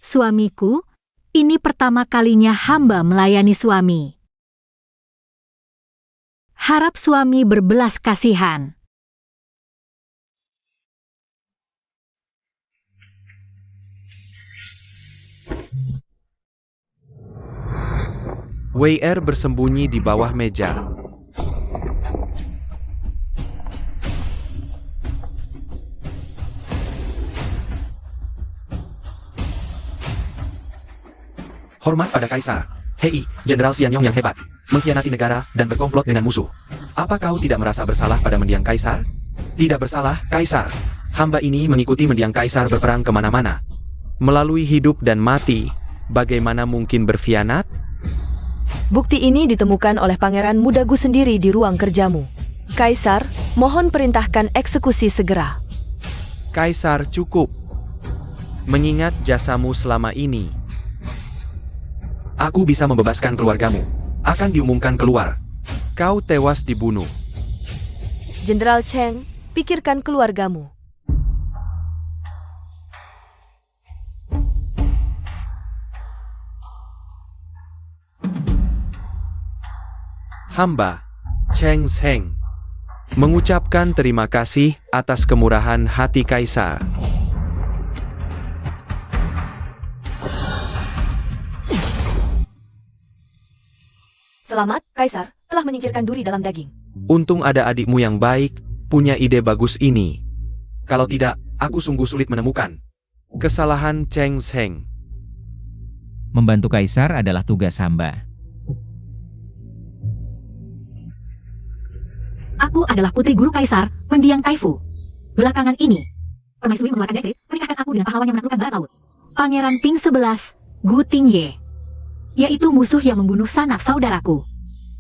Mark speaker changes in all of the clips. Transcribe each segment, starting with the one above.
Speaker 1: Suamiku, ini pertama kalinya hamba melayani suami. Harap suami berbelas kasihan.
Speaker 2: WR bersembunyi di bawah meja.
Speaker 3: Hormat pada Kaisar. Hei, Jenderal Xianyong yang hebat, mengkhianati negara dan berkomplot dengan musuh. Apa kau tidak merasa bersalah pada mendiang Kaisar? Tidak bersalah, Kaisar. Hamba ini mengikuti mendiang Kaisar berperang kemana-mana.
Speaker 2: Melalui hidup dan mati, bagaimana mungkin berkhianat?
Speaker 4: Bukti ini ditemukan oleh Pangeran Mudagu sendiri di ruang kerjamu. Kaisar, mohon perintahkan eksekusi segera.
Speaker 2: Kaisar, cukup. Mengingat jasamu selama ini.
Speaker 3: Aku bisa membebaskan keluargamu. Akan diumumkan keluar.
Speaker 2: Kau tewas dibunuh.
Speaker 4: Jenderal Cheng, pikirkan keluargamu.
Speaker 2: Hamba, Cheng Sheng, mengucapkan terima kasih atas kemurahan hati Kaisar.
Speaker 4: Selamat, Kaisar, telah menyingkirkan duri dalam daging.
Speaker 2: Untung ada adikmu yang baik, punya ide bagus ini.
Speaker 3: Kalau tidak, aku sungguh sulit menemukan.
Speaker 2: Kesalahan Cheng Sheng.
Speaker 5: Membantu Kaisar adalah tugas hamba.
Speaker 1: Aku adalah putri guru Kaisar, mendiang Taifu. Belakangan ini, permaisuri mengeluarkan dekret, menikahkan aku dengan pahlawan yang menaklukkan barat laut. Pangeran Ping 11, Gu Tingye. Yaitu musuh yang membunuh sanak saudaraku.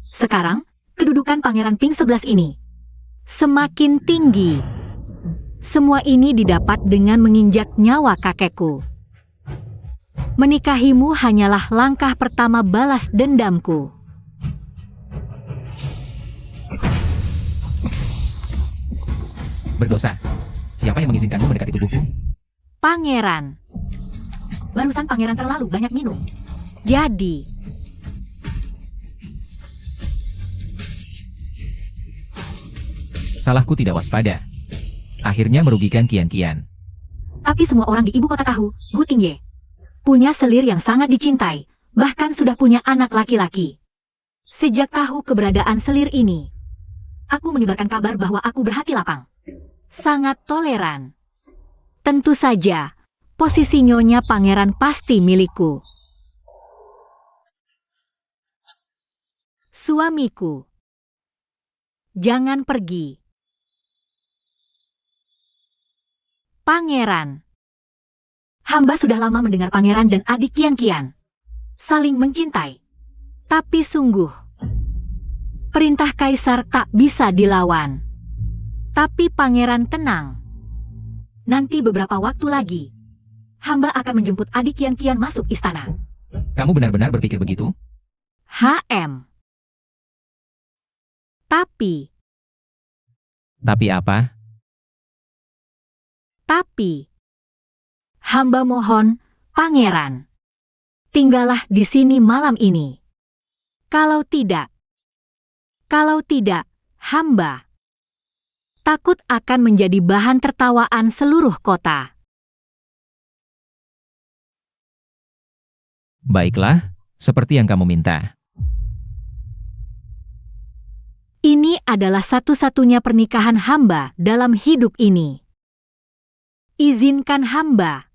Speaker 1: Sekarang, kedudukan Pangeran Ping 11 ini semakin tinggi. Semua ini didapat dengan menginjak nyawa kakekku. Menikahimu hanyalah langkah pertama balas dendamku.
Speaker 5: Berdosa. Siapa yang mengizinkanmu mendekati tubuhku?
Speaker 1: Pangeran. Barusan pangeran terlalu banyak minum. Jadi,
Speaker 5: Salahku tidak waspada. Akhirnya merugikan Kian-Kian.
Speaker 1: tapi semua orang di ibu kota tahu, Gu Tingye punya selir yang sangat dicintai, bahkan sudah punya anak laki-laki. Sejak tahu keberadaan selir ini, aku menyebarkan kabar bahwa aku berhati lapang. Sangat toleran. Tentu saja, posisi nyonya pangeran pasti milikku. Suamiku, jangan pergi. Pangeran. Hamba sudah lama mendengar pangeran dan adik Kian-Kian saling mencintai. Tapi sungguh, perintah kaisar tak bisa dilawan. Tapi pangeran tenang. Nanti beberapa waktu lagi, hamba akan menjemput adik Kian-Kian masuk istana.
Speaker 5: Kamu benar-benar berpikir begitu?
Speaker 1: HM. Tapi
Speaker 5: apa?
Speaker 1: hamba mohon, pangeran, tinggallah di sini malam ini. Kalau tidak, hamba takut akan menjadi bahan tertawaan seluruh kota.
Speaker 5: Baiklah, seperti yang kamu minta.
Speaker 1: Ini adalah satu-satunya pernikahan hamba dalam hidup ini. Izinkan hamba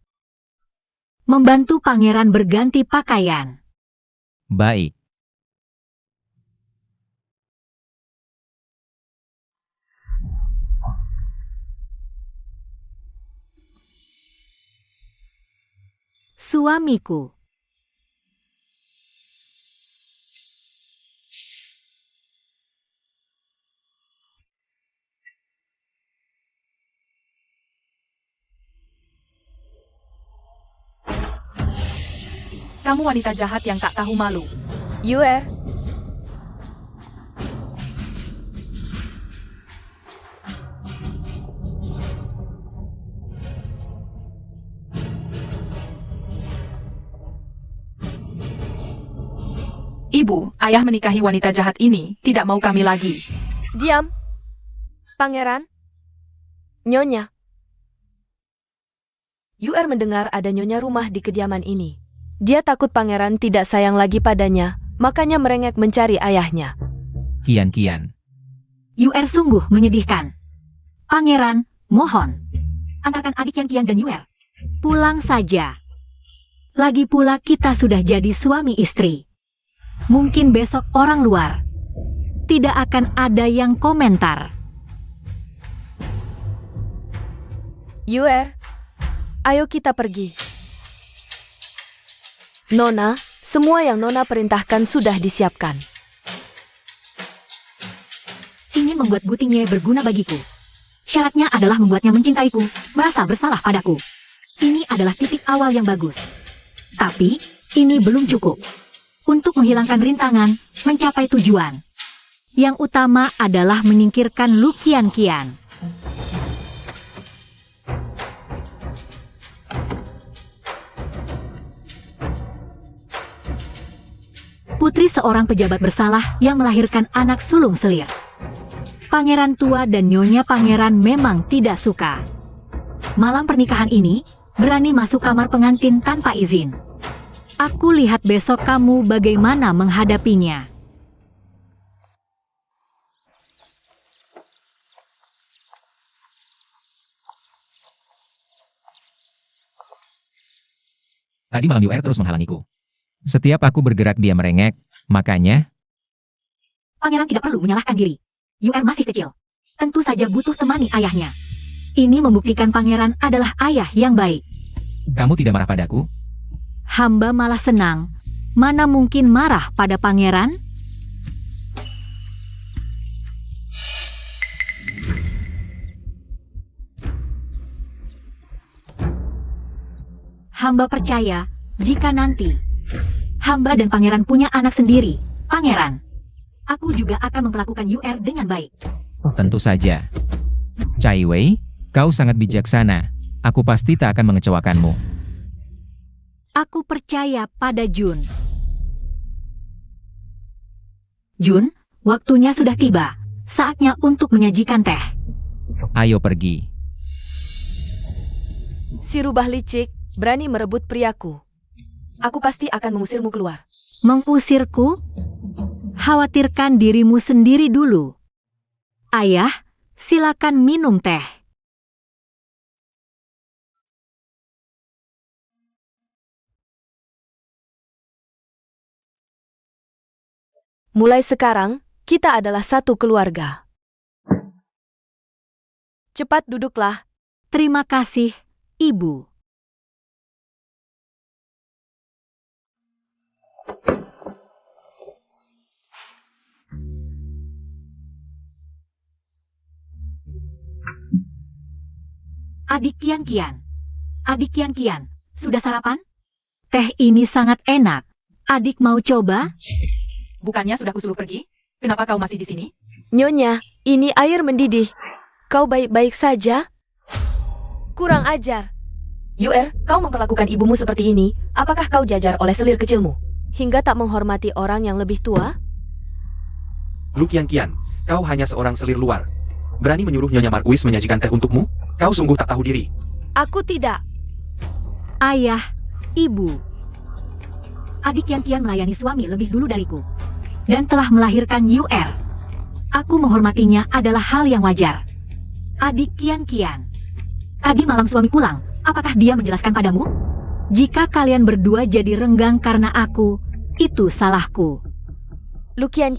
Speaker 1: membantu pangeran berganti pakaian.
Speaker 5: Baik.
Speaker 1: Suamiku.
Speaker 4: Kamu wanita jahat yang tak tahu malu. Yue.
Speaker 6: Ibu, ayah menikahi wanita jahat ini, tidak mau kami lagi.
Speaker 4: Diam. Pangeran. Nyonya. Yuer mendengar ada nyonya rumah di kediaman ini. Dia takut pangeran tidak sayang lagi padanya, makanya merengek mencari ayahnya.
Speaker 5: Kian.
Speaker 1: Yuer sungguh menyedihkan. Pangeran, mohon. Antarkan adik Kian dan Yuer. Pulang saja. Lagi pula kita sudah jadi suami istri. Mungkin besok orang luar. Tidak akan ada yang komentar.
Speaker 4: Yuer, ayo kita pergi. Nona, semua yang Nona perintahkan sudah disiapkan.
Speaker 1: Ingin membuat Gutingye berguna bagiku. Syaratnya adalah membuatnya mencintaiku, merasa bersalah padaku. Ini adalah titik awal yang bagus. Tapi, ini belum cukup. Untuk menghilangkan rintangan, mencapai tujuan. Yang utama adalah menyingkirkan Lu Qian. Putri seorang pejabat bersalah yang melahirkan anak sulung selir. Pangeran tua dan nyonya pangeran memang tidak suka. Malam pernikahan ini, berani masuk kamar pengantin tanpa izin. Aku lihat besok kamu bagaimana menghadapinya.
Speaker 5: Tadi malam Yuer terus menghalangiku. Setiap aku bergerak dia merengek, makanya,
Speaker 1: Pangeran tidak perlu menyalahkan diri. Yuer masih kecil. Tentu saja butuh temani ayahnya. Ini membuktikan pangeran adalah ayah yang baik.
Speaker 5: kamu tidak marah padaku?
Speaker 1: Hamba malah senang. Mana mungkin marah pada pangeran? Hamba percaya, jika nanti hamba dan pangeran punya anak sendiri, pangeran, aku juga akan memperlakukan Yuer dengan baik.
Speaker 5: Tentu saja. Cai Wei, kau sangat bijaksana. Aku pasti tak akan mengecewakanmu.
Speaker 1: Aku percaya pada Jun. Jun, waktunya sudah tiba. Saatnya untuk menyajikan teh.
Speaker 5: Ayo pergi.
Speaker 4: Si rubah licik, berani merebut priaku. Aku pasti akan mengusirmu keluar.
Speaker 1: Mengusirku? Khawatirkan dirimu sendiri dulu. Ayah, silakan minum teh.
Speaker 4: Mulai sekarang, kita adalah satu keluarga. Cepat duduklah.
Speaker 1: Terima kasih, Ibu. Adik Kian. Adik Kian, sudah sarapan? Teh ini sangat enak. Adik mau coba?
Speaker 6: Bukannya sudah kusuruh pergi? Kenapa kau masih di sini?
Speaker 4: Nyonya, ini air mendidih. Kau baik-baik saja? Kurang ajar. Yuer, kau memperlakukan ibumu seperti ini. Apakah kau diajar oleh selir kecilmu? Hingga tak menghormati orang yang lebih tua?
Speaker 3: Lu Qian, kau hanya seorang selir luar. Berani menyuruh Nyonya Marquis menyajikan teh untukmu? Kau sungguh tak tahu diri.
Speaker 4: Aku tidak.
Speaker 1: Ayah, Ibu. Adik Kian melayani suami lebih dulu dariku. Dan telah melahirkan Yuer. Aku menghormatinya adalah hal yang wajar. Adik Kian. Tadi malam suami pulang, apakah dia menjelaskan padamu? Jika kalian berdua jadi renggang karena aku, itu salahku.
Speaker 4: Lu Qian.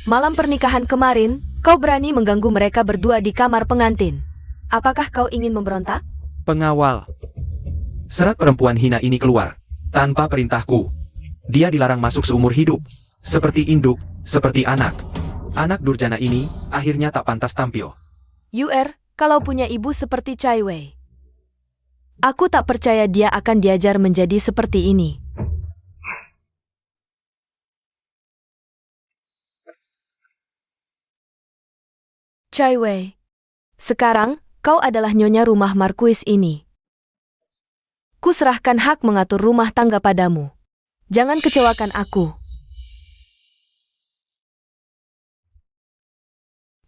Speaker 4: Malam pernikahan kemarin, kau berani mengganggu mereka berdua di kamar pengantin. Apakah kau ingin memberontak?
Speaker 3: Pengawal. Serat perempuan hina ini keluar. Tanpa perintahku. Dia dilarang masuk seumur hidup. Seperti induk, seperti anak. Anak durjana ini, akhirnya tak pantas tampil.
Speaker 4: Yuer, kalau punya ibu seperti Cai Wei, aku tak percaya dia akan diajar menjadi seperti ini. Cai Wei, sekarang kau adalah nyonya rumah Marquis ini. Kuserahkan hak mengatur rumah tangga padamu. Jangan kecewakan aku.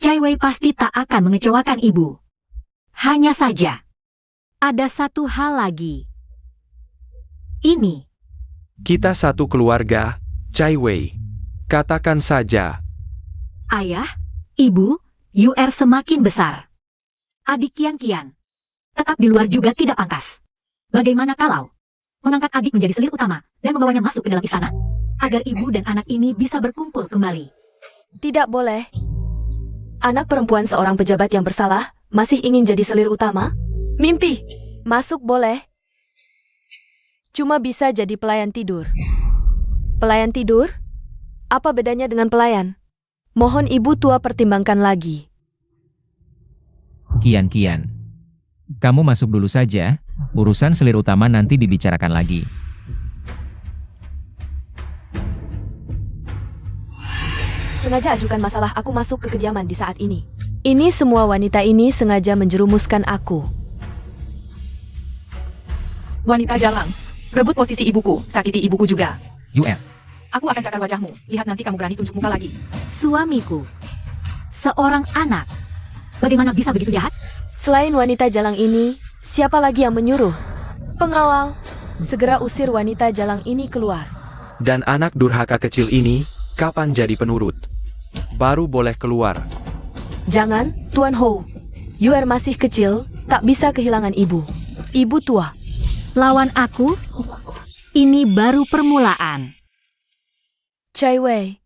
Speaker 1: Cai Wei pasti tak akan mengecewakan ibu. Hanya saja, ada satu hal lagi. Ini,
Speaker 2: Kita satu keluarga, Cai Wei. Katakan saja.
Speaker 1: ayah, ibu, UR semakin besar. Adik Kian-Kian. Tetap di luar juga tidak pantas. Bagaimana kalau mengangkat adik menjadi selir utama dan membawanya masuk ke dalam istana, agar ibu dan anak ini bisa berkumpul kembali?
Speaker 4: Tidak boleh. Anak perempuan seorang pejabat yang bersalah masih ingin jadi selir utama? Mimpi. Masuk boleh. Cuma bisa jadi pelayan tidur. Pelayan tidur? Apa bedanya dengan pelayan? Mohon ibu tua pertimbangkan lagi.
Speaker 5: Kian-Kian. Kamu masuk dulu saja, urusan selir utama nanti dibicarakan lagi.
Speaker 4: Sengaja ajukan masalah aku masuk ke kediaman di saat ini. Ini semua wanita ini sengaja menjerumuskan aku.
Speaker 6: Wanita jalang, rebut posisi ibuku, sakiti ibuku juga.
Speaker 5: UR.
Speaker 6: Aku akan cakar wajahmu. Lihat nanti kamu berani tunjuk muka lagi.
Speaker 1: Suamiku, seorang anak. Bagaimana bisa begitu jahat?
Speaker 4: Selain wanita jalang ini, siapa lagi yang menyuruh? Pengawal, segera usir wanita jalang ini keluar.
Speaker 2: Dan anak durhaka kecil ini, kapan jadi penurut? Baru boleh keluar.
Speaker 4: Jangan, Tuan Hou. UR masih kecil, tak bisa kehilangan ibu. Ibu tua.
Speaker 1: Lawan aku? Ini baru permulaan.
Speaker 4: Cai Wei.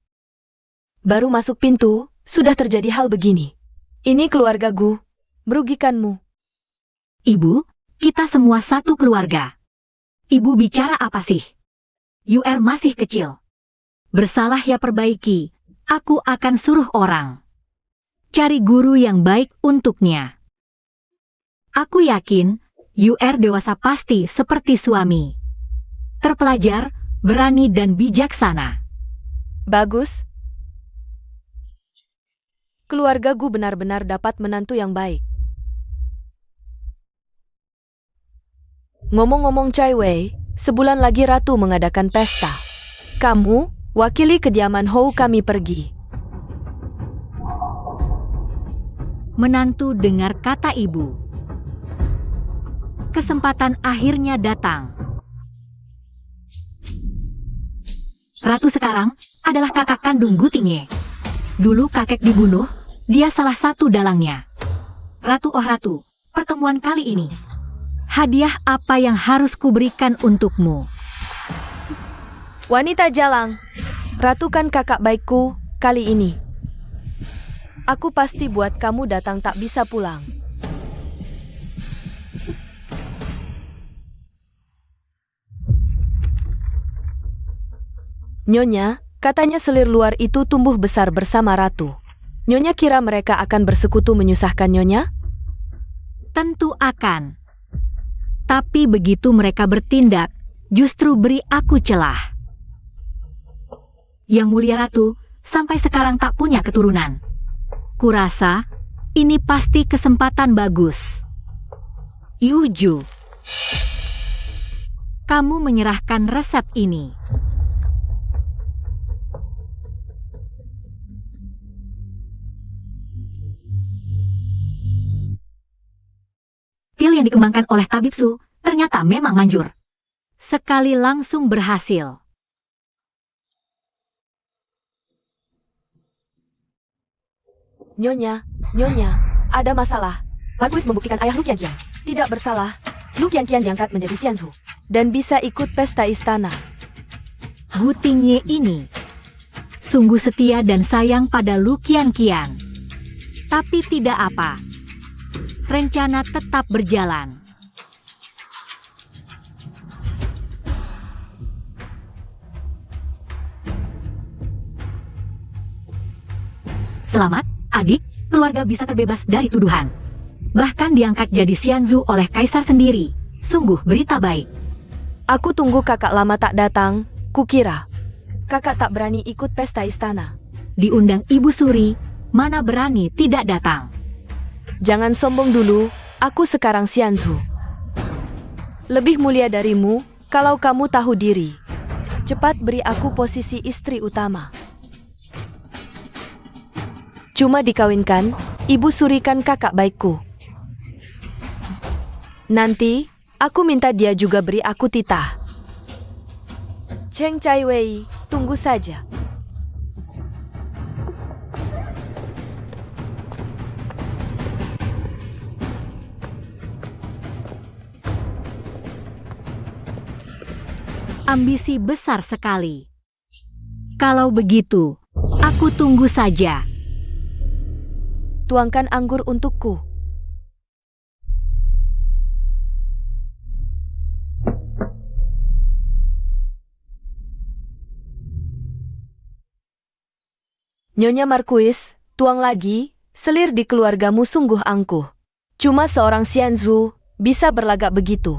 Speaker 4: Baru masuk pintu, sudah terjadi hal begini. Ini keluargaku, merugikanmu.
Speaker 1: Ibu, kita semua satu keluarga. Ibu bicara apa sih? UR masih kecil. Bersalah ya perbaiki. Aku akan suruh orang. Cari guru yang baik untuknya. Aku yakin, UR dewasa pasti seperti suami. Terpelajar, berani dan bijaksana.
Speaker 4: Bagus. Keluargaku benar-benar dapat menantu yang baik. Ngomong-ngomong Cai Wei, sebulan lagi Ratu mengadakan pesta. Kamu, wakili kediaman Hou kami pergi.
Speaker 1: Menantu dengar kata ibu. Kesempatan akhirnya datang. Ratu sekarang adalah kakak kandung Gutingye. Dulu kakek dibunuh, dia salah satu dalangnya. Ratu, oh Ratu, pertemuan kali ini. Hadiah apa yang harus kuberikan untukmu?
Speaker 4: Wanita jalang, Ratu kan kakak baikku kali ini. Aku pasti buat kamu datang tak bisa pulang. Nyonya, katanya selir luar itu tumbuh besar bersama Ratu. Nyonya kira mereka akan bersekutu menyusahkan Nyonya?
Speaker 1: Tentu akan. Tapi begitu mereka bertindak, justru beri aku celah. Yang mulia Ratu, sampai sekarang tak punya keturunan. Kurasa, ini pasti kesempatan bagus. Yuju, kamu menyerahkan resep ini. Pil yang dikembangkan oleh Tabib Su ternyata memang manjur. Sekali langsung berhasil.
Speaker 4: Nyonya, ada masalah. Marquis membuktikan ayah Lu Qianqian tidak bersalah. Lu Qianqian diangkat menjadi Xianzu dan bisa ikut pesta istana.
Speaker 1: Gutingye ini sungguh setia dan sayang pada Lu Qianqian. Tapi tidak apa. Rencana tetap berjalan. Selamat, adik, keluarga bisa terbebas dari tuduhan. Bahkan diangkat jadi Xianzu oleh kaisar sendiri. Sungguh berita baik.
Speaker 4: Aku tunggu kakak lama tak datang, kukira kakak tak berani ikut pesta istana.
Speaker 1: Diundang Ibu Suri, mana berani tidak datang.
Speaker 4: Jangan sombong dulu, aku sekarang Xianzu. Lebih mulia darimu, kalau kamu tahu diri. Cepat beri aku posisi istri utama. Cuma dikawinkan, ibu surikan kakak baikku. Nanti, aku minta dia juga beri aku titah. Cheng Chai Wei, tunggu saja.
Speaker 1: Ambisi besar sekali. Kalau begitu, aku tunggu saja.
Speaker 4: Tuangkan anggur untukku. Nyonya Marquis, tuang lagi, selir di keluargamu sungguh angkuh. Cuma seorang Xianzhu bisa berlagak begitu.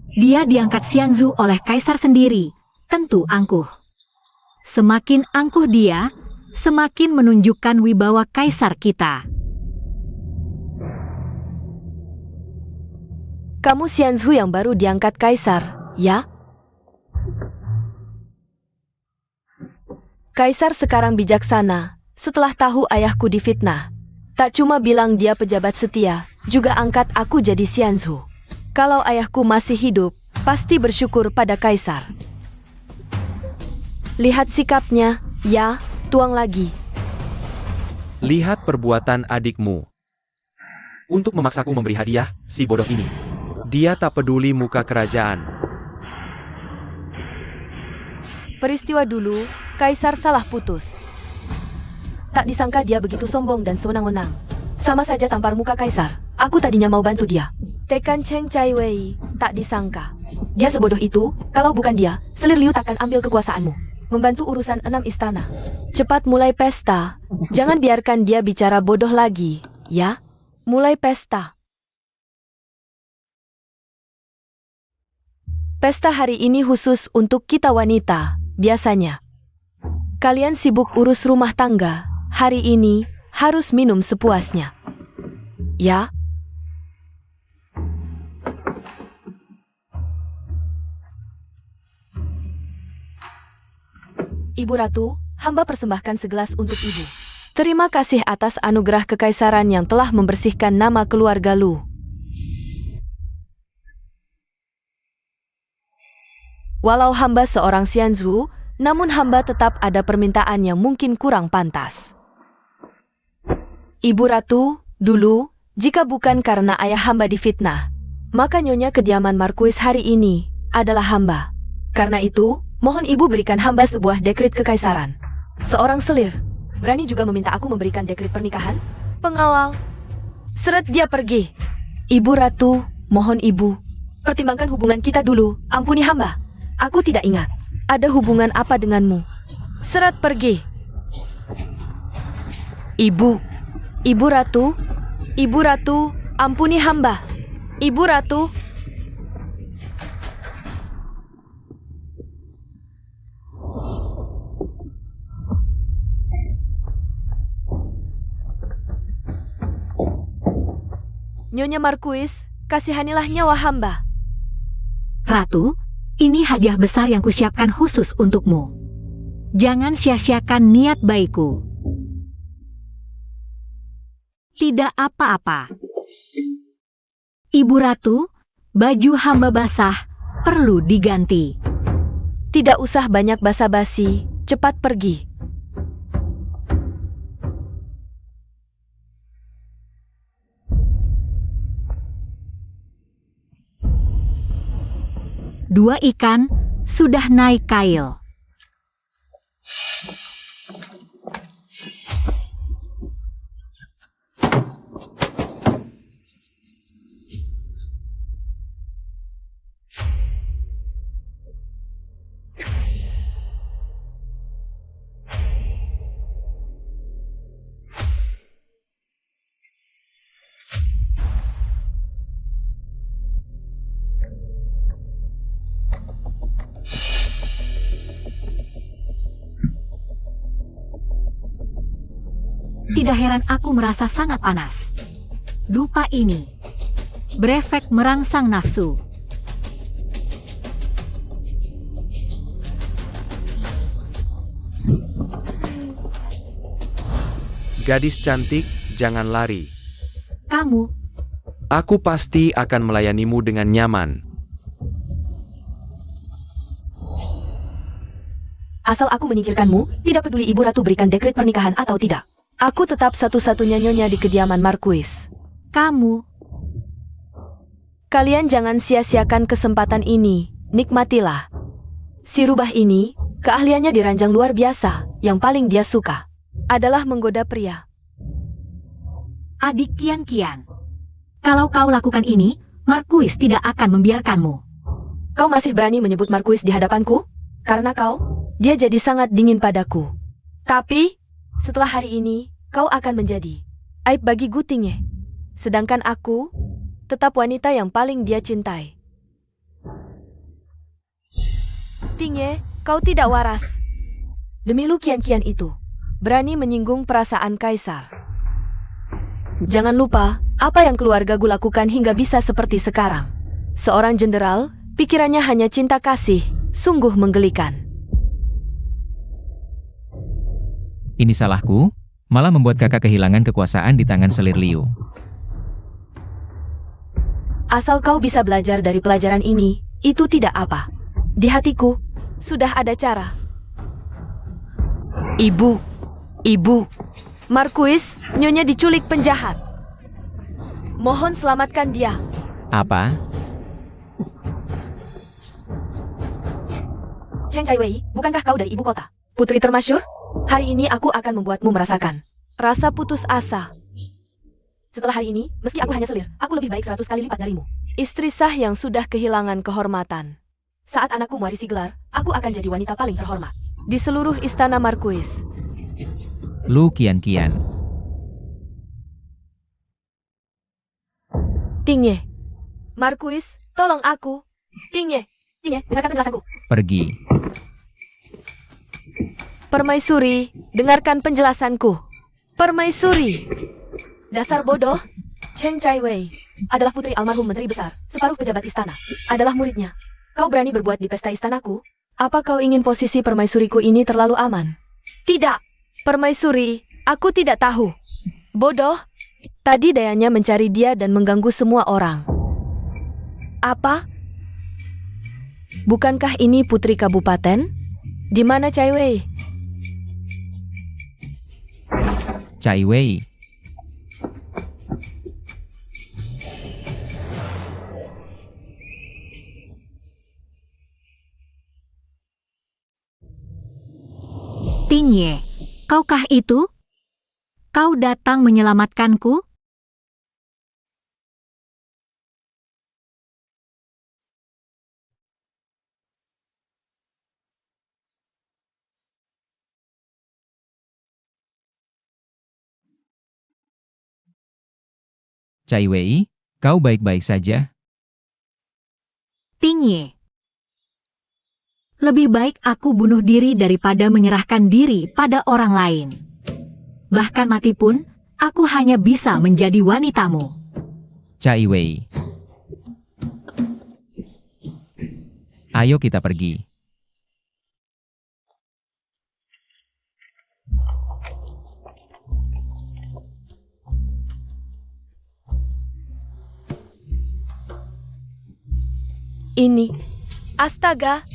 Speaker 1: Dia diangkat Xianzhu oleh kaisar sendiri, tentu angkuh. Semakin angkuh dia, semakin menunjukkan wibawa kaisar kita.
Speaker 4: Kamu Xianzhu yang baru diangkat kaisar, ya? Kaisar sekarang bijaksana, setelah tahu ayahku difitnah. Tak cuma bilang dia pejabat setia, juga angkat aku jadi Xianzhu. Kalau ayahku masih hidup, pasti bersyukur pada kaisar. Lihat sikapnya, ya, tuang lagi.
Speaker 2: Lihat perbuatan adikmu.
Speaker 3: Untuk memaksaku memberi hadiah, si bodoh ini.
Speaker 2: Dia tak peduli muka kerajaan.
Speaker 4: Peristiwa dulu, kaisar salah putus. Tak disangka dia begitu sombong dan sewenang-wenang. Sama saja tampar muka kaisar. Aku tadinya mau bantu dia. Tekan Cheng Chai Wei, tak disangka. Dia sebodoh itu, kalau bukan dia, selir Liu takkan ambil kekuasaanmu. Membantu urusan 6 istana. Cepat mulai pesta. Jangan biarkan dia bicara bodoh lagi, ya? Mulai pesta. Pesta hari ini khusus untuk kita wanita, biasanya. Kalian sibuk urus rumah tangga, hari ini harus minum sepuasnya. Ya? Ibu Ratu, hamba persembahkan segelas untuk ibu. Terima kasih atas anugerah kekaisaran yang telah membersihkan nama keluarga Lu. Walau hamba seorang Xianzhu, namun hamba tetap ada permintaan yang mungkin kurang pantas. Ibu Ratu, dulu, jika bukan karena ayah hamba difitnah, maka nyonya kediaman Marquis hari ini adalah hamba. Karena itu, mohon ibu berikan hamba sebuah dekret kekaisaran. Seorang selir, berani juga meminta aku memberikan dekret pernikahan? Pengawal, seret dia pergi. Ibu Ratu, mohon ibu, pertimbangkan hubungan kita dulu, ampuni hamba. Aku tidak ingat, ada hubungan apa denganmu. Seret pergi. Ibu Ratu, ampuni hamba. Ibu Ratu. Nyonya Marquis, kasihanilah nyawa hamba.
Speaker 1: Ratu, ini hadiah besar yang kusiapkan khusus untukmu. Jangan sia-siakan niat baikku. Tidak apa-apa. Ibu Ratu, baju hamba basah, perlu diganti.
Speaker 4: Tidak usah banyak basa-basi, cepat pergi.
Speaker 1: Dua ikan sudah naik kail. Tidak heran aku merasa sangat panas. Dupa ini berefek merangsang nafsu.
Speaker 2: Gadis cantik, jangan lari.
Speaker 1: Kamu,
Speaker 2: Aku pasti akan melayanimu dengan nyaman.
Speaker 4: Asal aku menyingkirkanmu, tidak peduli Ibu Ratu berikan dekret pernikahan atau tidak. Aku tetap satu-satunya nyonya di kediaman Marquis.
Speaker 1: kamu,
Speaker 4: Kalian jangan sia-siakan kesempatan ini, nikmatilah. Si rubah ini, keahliannya di ranjang luar biasa, yang paling dia suka adalah menggoda pria.
Speaker 1: adik Kian-Kian. Kalau kau lakukan ini, Marquis tidak akan membiarkanmu.
Speaker 4: Kau masih berani menyebut Marquis di hadapanku? Karena dia jadi sangat dingin padaku. Tapi, setelah hari ini, kau akan menjadi aib bagi Gutingye. Sedangkan aku, tetap wanita yang paling dia cintai. Tingye, kau tidak waras. Demi Lu Kian-Kian itu, berani menyinggung perasaan kaisar. Jangan lupa, apa yang keluargaku lakukan hingga bisa seperti sekarang. Seorang jenderal, pikirannya hanya cinta kasih, sungguh menggelikan.
Speaker 5: Ini salahku, malah membuat kakak kehilangan kekuasaan di tangan selir Liu.
Speaker 4: Asal kau bisa belajar dari pelajaran ini, itu tidak apa. Di hatiku, sudah ada cara. Ibu, Marquis, nyonya diculik penjahat. Mohon selamatkan dia.
Speaker 5: Apa?
Speaker 4: Cheng Chaiwei, bukankah kau dari ibu kota? Putri termasyur? Hari ini aku akan membuatmu merasakan rasa putus asa. Setelah hari ini, meski aku hanya selir, aku lebih baik 100 kali lipat darimu. Istri sah yang sudah kehilangan kehormatan. Saat anakku mewarisi gelar, aku akan jadi wanita paling terhormat di seluruh istana Marquis.
Speaker 5: Lu Kian-Kian.
Speaker 4: Tingye, Marquis, tolong aku. Tingye, dengarkan penjelasanku.
Speaker 5: Pergi.
Speaker 4: Permaisuri, dengarkan penjelasanku. Permaisuri. Dasar bodoh. Cheng Chaiwei adalah putri almarhum Menteri Besar, separuh pejabat istana. Adalah muridnya. Kau berani berbuat di pesta istanaku? Apa kau ingin posisi permaisuriku ini terlalu aman? Tidak. Permaisuri, aku tidak tahu. Bodoh. Tadi dayanya mencari dia dan mengganggu semua orang. Apa? Bukankah ini putri kabupaten? Di mana Chaiwei?
Speaker 5: Chaiwei.
Speaker 1: Tingye, kaukah itu? Kau datang menyelamatkanku?
Speaker 5: Chaiwei, kau baik-baik saja?
Speaker 1: Tingye. Lebih baik aku bunuh diri daripada menyerahkan diri pada orang lain. Bahkan mati pun, aku hanya bisa menjadi wanitamu.
Speaker 5: Chaiwei. Ayo kita pergi.
Speaker 4: Ini. Astaga.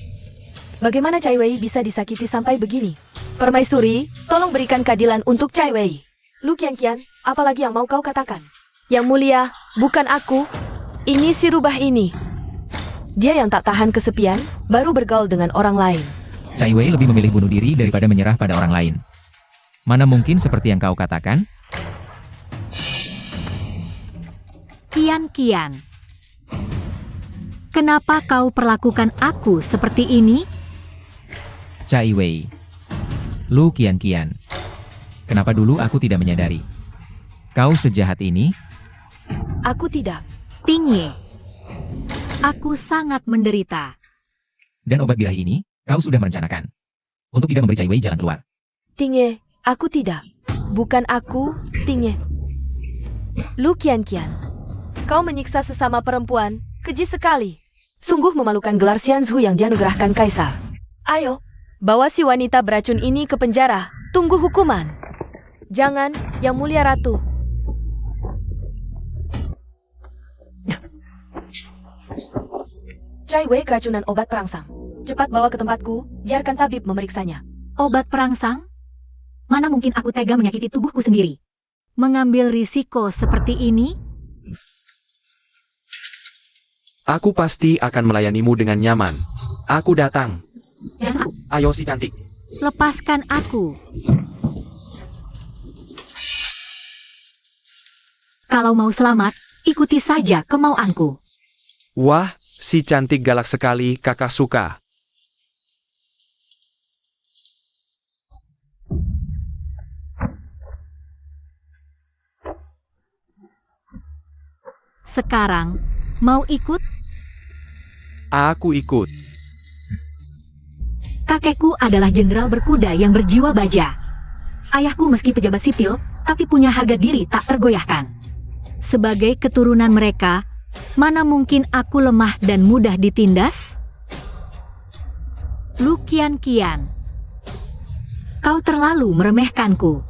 Speaker 4: Bagaimana Chaiwei bisa disakiti sampai begini? Permaisuri, tolong berikan keadilan untuk Chaiwei. Lu Kian-Kian, apalagi yang mau kau katakan? Yang mulia, bukan aku. Ini si rubah ini. Dia yang tak tahan kesepian, baru bergaul dengan orang lain.
Speaker 5: Chaiwei lebih memilih bunuh diri daripada menyerah pada orang lain. Mana mungkin seperti yang kau katakan?
Speaker 1: Kian-Kian. Kenapa kau perlakukan aku seperti ini?
Speaker 5: Chaiwei. Lu Kian-Kian. Kenapa dulu aku tidak menyadari? Kau sejahat ini?
Speaker 4: Aku tidak.
Speaker 1: Tingye. Aku sangat menderita.
Speaker 5: Dan obat birahi ini, kau sudah merencanakan. Untuk tidak memberi Chaiwei jalan keluar.
Speaker 4: Tingye, aku tidak. Bukan aku, Tingye. Lu Kian-Kian. Kau menyiksa sesama perempuan, keji sekali. Sungguh memalukan gelar Xianzhu yang dianugerahkan Kaisar. Ayo, bawa si wanita beracun ini ke penjara. Tunggu hukuman. Jangan, Yang Mulia Ratu. Cai Wei keracunan obat perangsang. Cepat bawa ke tempatku, biarkan tabib memeriksanya.
Speaker 1: Obat perangsang? Mana mungkin aku tega menyakiti tubuhku sendiri? Mengambil risiko seperti ini?
Speaker 2: Aku pasti akan melayanimu dengan nyaman. Aku datang.
Speaker 1: Dasar,
Speaker 3: Ayo si cantik.
Speaker 1: lepaskan aku. Kalau mau selamat, ikuti saja kemauanku.
Speaker 2: Wah, si cantik galak sekali, kakak suka.
Speaker 1: Sekarang, mau ikut?
Speaker 2: Aku ikut.
Speaker 1: Kakekku adalah jenderal berkuda yang berjiwa baja. Ayahku meski pejabat sipil, tapi punya harga diri tak tergoyahkan. Sebagai keturunan mereka, mana mungkin aku lemah dan mudah ditindas? Lu Kian, kau terlalu meremehkanku.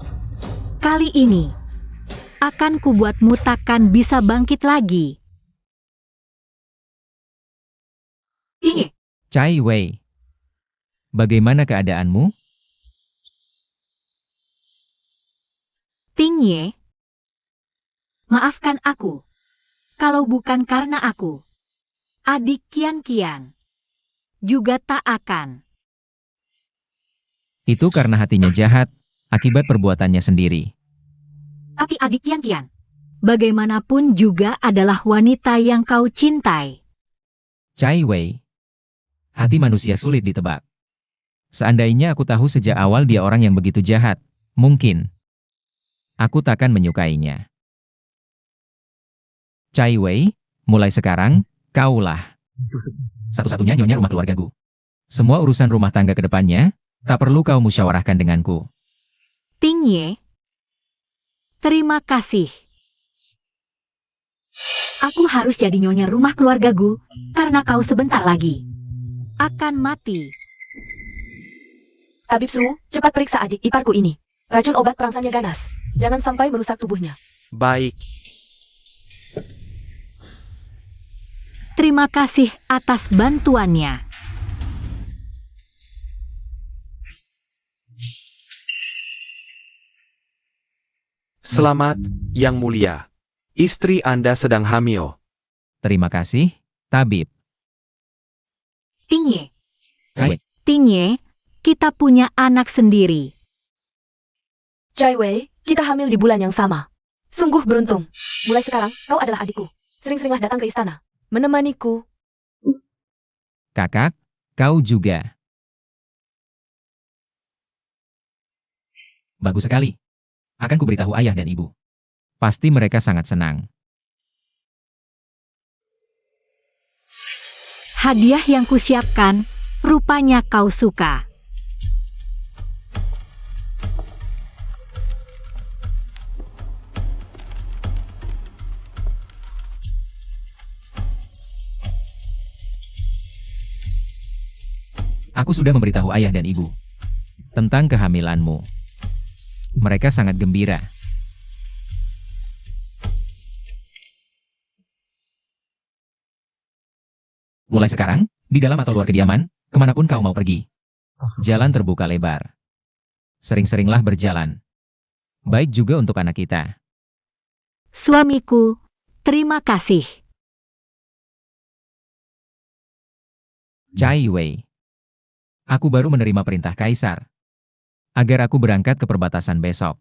Speaker 1: Kali ini, akan kubuatmu takkan bisa bangkit lagi. Ini,
Speaker 5: Cai Wei. Bagaimana keadaanmu?
Speaker 1: Ting Ye. Maafkan aku. Kalau bukan karena aku, adik Kian juga tak akan.
Speaker 5: Itu karena hatinya jahat, akibat perbuatannya sendiri.
Speaker 1: Tapi adik Kian, bagaimanapun juga adalah wanita yang kau cintai.
Speaker 5: Cai Wei. Hati manusia sulit ditebak. Seandainya aku tahu sejak awal dia orang yang begitu jahat, mungkin aku takkan menyukainya. Cai Wei, mulai sekarang, kaulah satu-satunya nyonya rumah keluargaku. Semua urusan rumah tangga ke depannya, tak perlu kau musyawarahkan denganku.
Speaker 1: Ting Ye, terima kasih. Aku harus jadi nyonya rumah keluargaku, karena kau sebentar lagi akan mati.
Speaker 4: Tabib Su, cepat periksa adik iparku ini. Racun obat perangsangnya ganas. Jangan sampai merusak tubuhnya.
Speaker 2: Baik.
Speaker 1: Terima kasih atas bantuannya.
Speaker 2: Selamat, Yang Mulia. Istri Anda sedang hamil.
Speaker 5: Terima kasih, tabib.
Speaker 1: Ting Ye,
Speaker 5: Cai,
Speaker 1: Ting Ye, kita punya anak sendiri.
Speaker 4: Cai Wei, kita hamil di bulan yang sama. Sungguh beruntung. Mulai sekarang, kau adalah adikku. Sering-seringlah datang ke istana. Menemaniku.
Speaker 5: kakak, kau juga. Bagus sekali. Akan kuberitahu ayah dan ibu. Pasti mereka sangat senang.
Speaker 1: Hadiah yang kusiapkan, rupanya kau suka.
Speaker 5: Aku sudah memberitahu ayah dan ibu tentang kehamilanmu. Mereka sangat gembira. Mulai sekarang, di dalam atau luar kediaman, kemanapun kau mau pergi, jalan terbuka lebar. Sering-seringlah berjalan. Baik juga untuk anak kita.
Speaker 1: Suamiku, terima kasih.
Speaker 5: Cai Wei. Aku baru menerima perintah Kaisar agar aku berangkat ke perbatasan besok.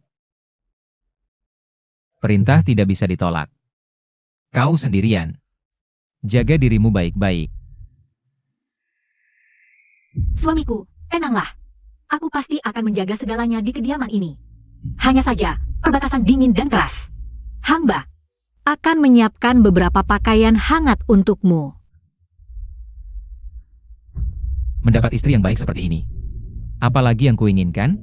Speaker 5: Perintah tidak bisa ditolak. Kau sendirian. Jaga dirimu baik-baik.
Speaker 1: Suamiku, tenanglah. Aku pasti akan menjaga segalanya di kediaman ini. Hanya saja, perbatasan dingin dan keras. Hamba akan menyiapkan beberapa pakaian hangat untukmu.
Speaker 5: Mendapat istri yang baik seperti ini. Apalagi yang kuinginkan?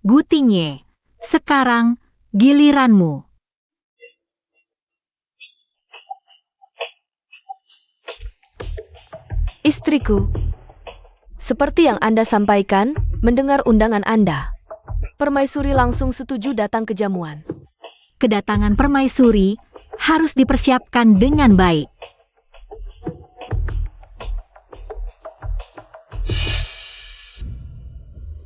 Speaker 1: Gu Tingye. Sekarang, giliranmu.
Speaker 4: Istriku, seperti yang Anda sampaikan, mendengar undangan Anda, Permaisuri langsung setuju datang ke jamuan.
Speaker 1: Kedatangan permaisuri harus dipersiapkan dengan baik.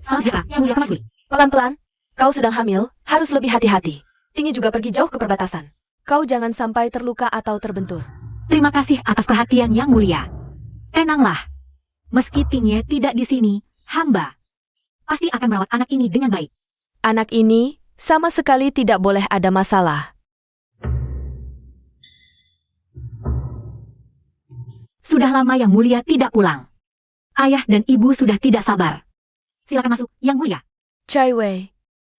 Speaker 1: Salam sejahtera, Yang Mulia Permaisuri.
Speaker 4: Pelan-pelan, kau sedang hamil, harus lebih hati-hati. Tinggi juga pergi jauh ke perbatasan. Kau jangan sampai terluka atau terbentur.
Speaker 1: Terima kasih atas perhatian Yang Mulia. Tenanglah. Meski Tingye tidak di sini, hamba pasti akan merawat anak ini dengan baik.
Speaker 4: Anak ini sama sekali tidak boleh ada masalah.
Speaker 1: Sudah lama Yang Mulia tidak pulang. Ayah dan ibu sudah tidak sabar. Silakan masuk, Yang Mulia.
Speaker 4: Chai Wei,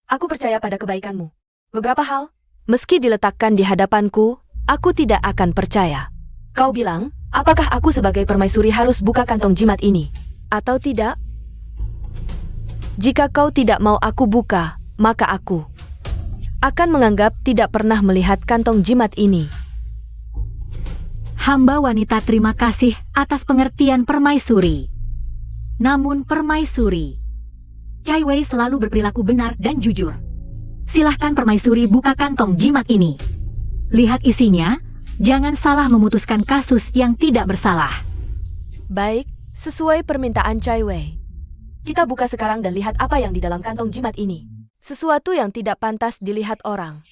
Speaker 4: aku percaya pada kebaikanmu. Beberapa hal, meski diletakkan di hadapanku, aku tidak akan percaya. Kau bilang, apakah aku sebagai permaisuri harus buka kantong jimat ini? Atau tidak? Jika kau tidak mau aku buka, maka aku akan menganggap tidak pernah melihat kantong jimat ini.
Speaker 1: Hamba wanita terima kasih atas pengertian permaisuri. Namun permaisuri, Chai Wei selalu berperilaku benar dan jujur. Silahkan permaisuri buka kantong jimat ini. Lihat isinya, jangan salah memutuskan kasus yang tidak bersalah.
Speaker 4: Baik, sesuai permintaan Chai Wei. Kita buka sekarang dan lihat apa yang di dalam kantong jimat ini. Sesuatu yang tidak pantas dilihat orang.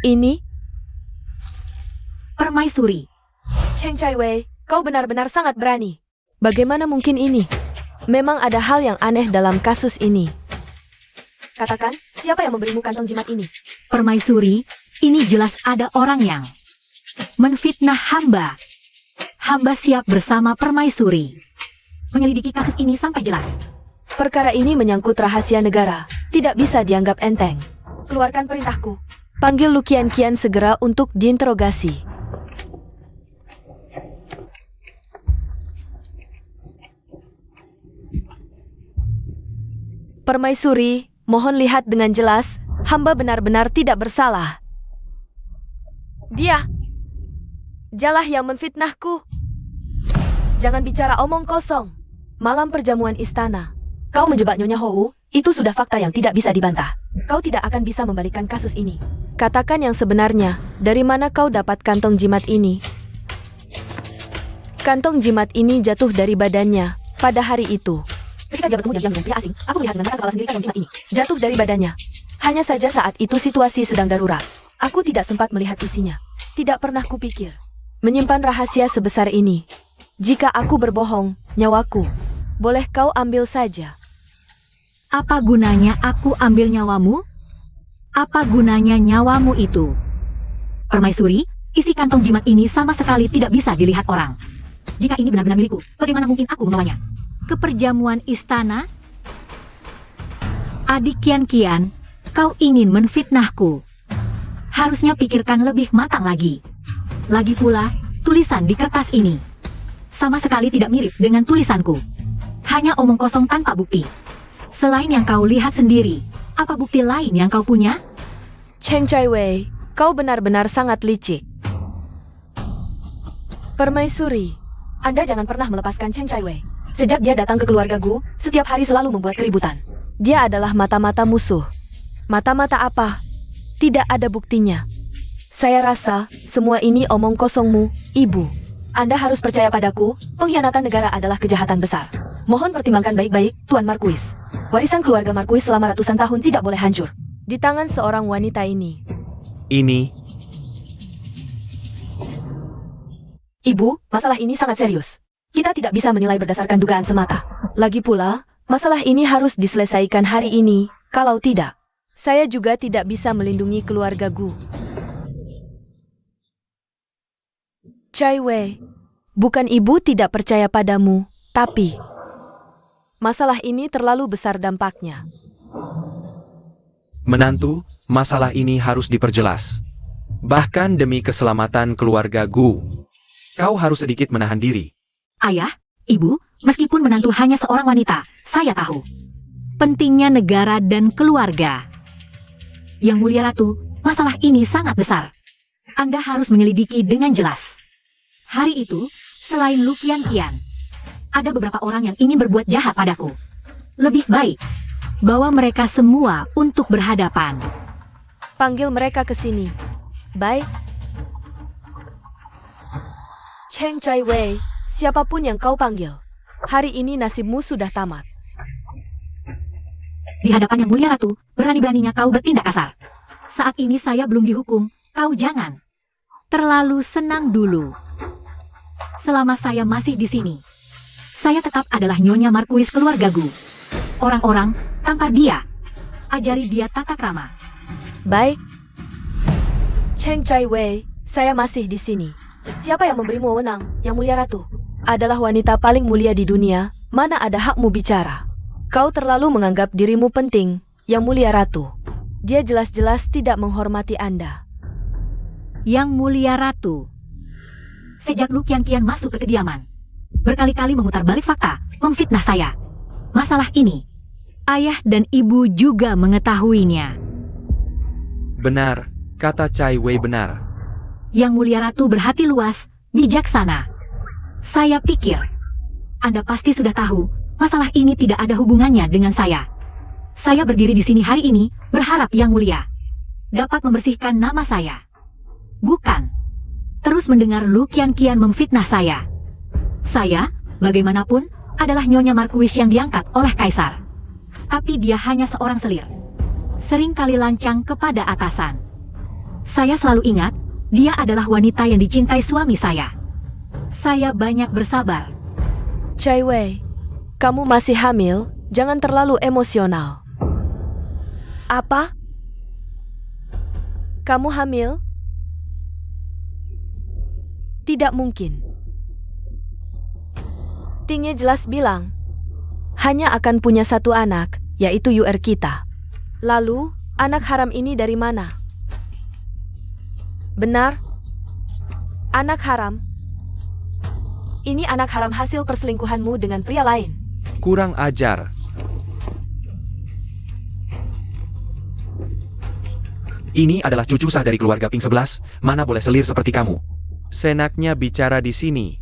Speaker 4: Ini?
Speaker 1: Permaisuri,
Speaker 4: Cheng Chai Wei, kau benar-benar sangat berani. Bagaimana mungkin ini? Memang ada hal yang aneh dalam kasus ini. Katakan, siapa yang memberimu kantong jimat ini?
Speaker 1: permaisuri, ini jelas ada orang yang menfitnah hamba. Hamba siap bersama permaisuri menyelidiki kasus ini sampai jelas.
Speaker 4: Perkara ini menyangkut rahasia negara, tidak bisa dianggap enteng. Keluarkan perintahku. Panggil Lu Qian segera untuk diinterogasi. Permaisuri, mohon lihat dengan jelas, hamba benar-benar tidak bersalah. Dialah yang memfitnahku. Jangan bicara omong kosong. Malam perjamuan istana, kau menjebak Nyonya Hou, itu sudah fakta yang tidak bisa dibantah. Kau tidak akan bisa membalikan kasus ini. Katakan yang sebenarnya, dari mana kau dapat kantong jimat ini? Kantong jimat ini jatuh dari badannya pada hari itu.
Speaker 1: Ketika dia bertemu diam-diam dengan pria asing, aku melihat dengan mata kepala sendiri kantong jimat ini.
Speaker 4: Jatuh dari badannya. Hanya saja saat itu situasi sedang darurat. Aku tidak sempat melihat isinya. Tidak pernah kupikir menyimpan rahasia sebesar ini. Jika aku berbohong, nyawaku, boleh kau ambil saja.
Speaker 1: Apa gunanya aku ambil nyawamu? Apa gunanya nyawamu itu? Permaisuri, isi kantong jimat ini sama sekali tidak bisa dilihat orang. Jika ini benar-benar milikku, bagaimana mungkin aku membawanya ke perjamuan istana? Adik Qian, kau ingin menfitnahku. Harusnya pikirkan lebih matang lagi. Lagi pula, tulisan di kertas ini sama sekali tidak mirip dengan tulisanku. Hanya omong kosong tanpa bukti. Selain yang kau lihat sendiri, apa bukti lain yang kau punya?
Speaker 4: Cheng Chai Wei, kau benar-benar sangat licik. Permaisuri, Anda jangan pernah melepaskan Cheng Chai Wei. Sejak dia datang ke keluarga Gu, setiap hari selalu membuat keributan. Dia adalah mata-mata musuh. Mata-mata apa? Tidak ada buktinya. Saya rasa, semua ini omong kosongmu, Ibu. Anda harus percaya padaku, pengkhianatan negara adalah kejahatan besar. Mohon pertimbangkan baik-baik, Tuan Marquis. Warisan keluarga Marquis selama ratusan tahun tidak boleh hancur di tangan seorang wanita ini. Ibu, masalah ini sangat serius. Kita tidak bisa menilai berdasarkan dugaan semata. Lagi pula, masalah ini harus diselesaikan hari ini, kalau tidak, saya juga tidak bisa melindungi keluarga Gu. Chai Wei, bukan ibu tidak percaya padamu, tapi masalah ini terlalu besar dampaknya.
Speaker 2: Menantu, masalah ini harus diperjelas. Bahkan demi keselamatan keluarga Gu, kau harus sedikit menahan diri.
Speaker 1: Ayah, Ibu, meskipun menantu hanya seorang wanita, saya tahu pentingnya negara dan keluarga. Yang Mulia Ratu, masalah ini sangat besar. Anda harus menyelidiki dengan jelas. Hari itu, selain Lu Qianqian, ada beberapa orang yang ingin berbuat jahat padaku. Lebih baik bawa mereka semua untuk berhadapan.
Speaker 4: Panggil mereka ke sini. Baik. Cheng Chai Wei, siapapun yang kau panggil, hari ini nasibmu sudah tamat.
Speaker 1: Di hadapan Yang Mulia Ratu, berani-beraninya kau bertindak kasar. Saat ini saya belum dihukum, kau jangan terlalu senang dulu. Selama saya masih di sini, saya tetap adalah Nyonya Markuis keluarga Gu. Orang-orang, tampar dia. Ajari dia tata krama.
Speaker 4: Baik. Cheng Chai Wei, saya masih di sini. Siapa yang memberimu wewenang, Yang Mulia Ratu? Adalah wanita paling mulia di dunia, mana ada hakmu bicara? Kau terlalu menganggap dirimu penting, Yang Mulia Ratu. Dia jelas-jelas tidak menghormati Anda.
Speaker 1: Yang Mulia Ratu, sejak Lu Qianqian masuk ke kediaman, berkali-kali memutar balik fakta, memfitnah saya. Masalah ini, ayah dan ibu juga mengetahuinya.
Speaker 2: Benar, kata Chai Wei benar.
Speaker 1: Yang Mulia Ratu berhati luas, bijaksana. Saya pikir, Anda pasti sudah tahu, masalah ini tidak ada hubungannya dengan saya. Saya berdiri di sini hari ini, berharap Yang Mulia dapat membersihkan nama saya. Bukan terus mendengar Lu Qianqian memfitnah saya. Saya, bagaimanapun, adalah Nyonya Markuis yang diangkat oleh Kaisar. Tapi dia hanya seorang selir. Seringkali lancang kepada atasan. Saya selalu ingat, dia adalah wanita yang dicintai suami saya. Saya banyak bersabar.
Speaker 4: Chai Wei, kamu masih hamil, jangan terlalu emosional. Apa? Kamu hamil? Tidak mungkin. Tingnya jelas bilang, hanya akan punya satu anak, yaitu UR kita. Lalu, anak haram ini dari mana? Benar? Anak haram? Ini anak haram hasil perselingkuhanmu dengan pria lain.
Speaker 2: Kurang ajar.
Speaker 3: Ini adalah cucu sah dari keluarga Ping 11, mana boleh selir seperti kamu.
Speaker 2: Senaknya bicara di sini.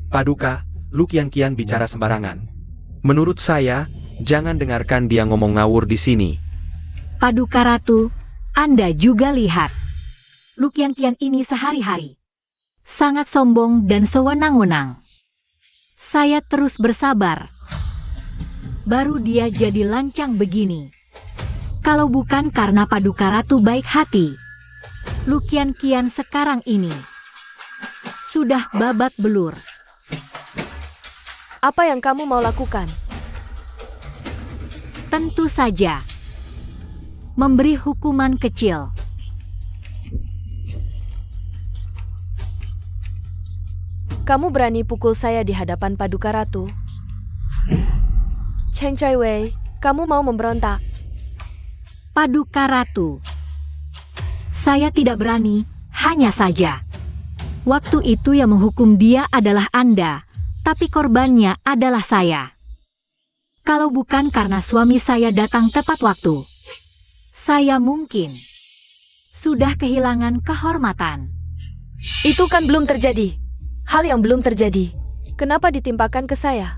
Speaker 3: Paduka, Lu Qianqian bicara sembarangan.
Speaker 2: Menurut saya, jangan dengarkan dia ngomong ngawur di sini.
Speaker 1: Paduka Ratu, Anda juga lihat. Lu Qianqian ini sehari-hari sangat sombong dan sewenang-wenang. Saya terus bersabar. Baru dia jadi lancang begini. Kalau bukan karena Paduka Ratu baik hati, Lu Qianqian sekarang ini sudah babat belur.
Speaker 4: Apa yang kamu mau lakukan?
Speaker 1: Tentu saja, memberi hukuman kecil.
Speaker 4: Kamu berani pukul saya di hadapan Paduka Ratu? Cheng Chai Wei, kamu mau memberontak?
Speaker 1: Paduka Ratu, saya tidak berani, hanya saja. Waktu itu yang menghukum dia adalah Anda, tapi korbannya adalah saya. Kalau bukan karena suami saya datang tepat waktu, saya mungkin sudah kehilangan kehormatan.
Speaker 4: Itu kan belum terjadi. Hal yang belum terjadi. Kenapa ditimpakan ke saya?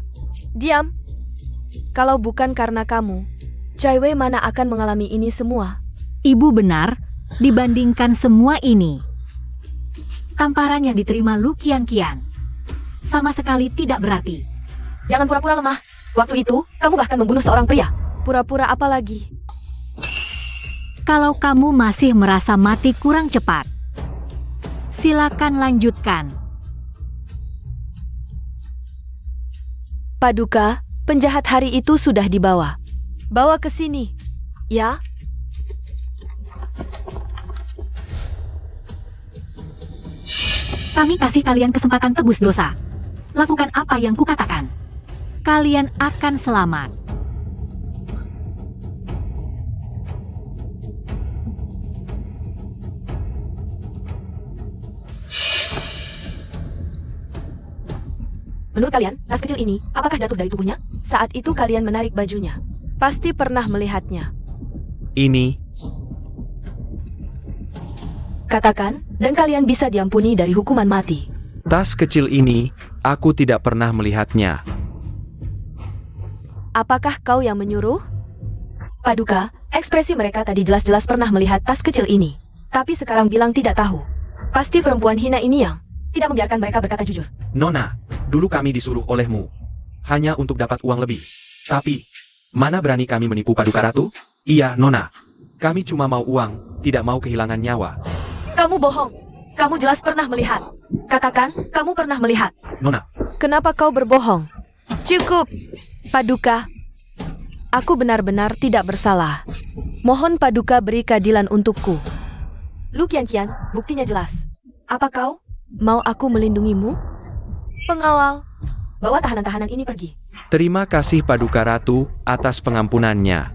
Speaker 4: Diam. Kalau bukan karena kamu, Chai Wei mana akan mengalami ini semua?
Speaker 1: Ibu benar, dibandingkan semua ini. Tamparan yang diterima Lu Qianqian sama sekali tidak berarti.
Speaker 6: Jangan pura-pura lemah. Waktu itu, kamu bahkan membunuh seorang pria.
Speaker 4: Pura-pura apa lagi?
Speaker 1: Kalau kamu masih merasa mati kurang cepat, silakan lanjutkan.
Speaker 4: Paduka, penjahat hari itu sudah dibawa. Bawa ke sini. Ya?
Speaker 1: Kami kasih kalian kesempatan tebus dosa. Lakukan apa yang kukatakan. Kalian akan selamat.
Speaker 4: Menurut kalian, tas kecil ini, apakah jatuh dari tubuhnya? Saat itu kalian menarik bajunya. Pasti pernah melihatnya.
Speaker 2: Ini,
Speaker 4: Katakan, dan kalian bisa diampuni dari hukuman mati.
Speaker 2: tas kecil ini, aku tidak pernah melihatnya.
Speaker 4: Apakah kau yang menyuruh? Paduka, ekspresi mereka tadi jelas-jelas pernah melihat tas kecil ini. Tapi sekarang bilang tidak tahu. Pasti perempuan hina ini yang tidak membiarkan mereka berkata jujur.
Speaker 3: Nona, dulu kami disuruh olehmu. Hanya untuk dapat uang lebih. Tapi, mana berani kami menipu Paduka Ratu? Iya, Nona. Kami cuma mau uang, tidak mau kehilangan nyawa.
Speaker 4: Kamu bohong. Kamu jelas pernah melihat. Katakan, kamu pernah melihat.
Speaker 3: Nona,
Speaker 4: Kenapa kau berbohong? Cukup, Paduka. Aku benar-benar tidak bersalah. Mohon Paduka beri keadilan untukku. Lu Kian-Kian, buktinya jelas. Apa kau mau aku melindungimu? Pengawal, bawa tahanan-tahanan ini pergi.
Speaker 2: Terima kasih Paduka Ratu atas pengampunannya.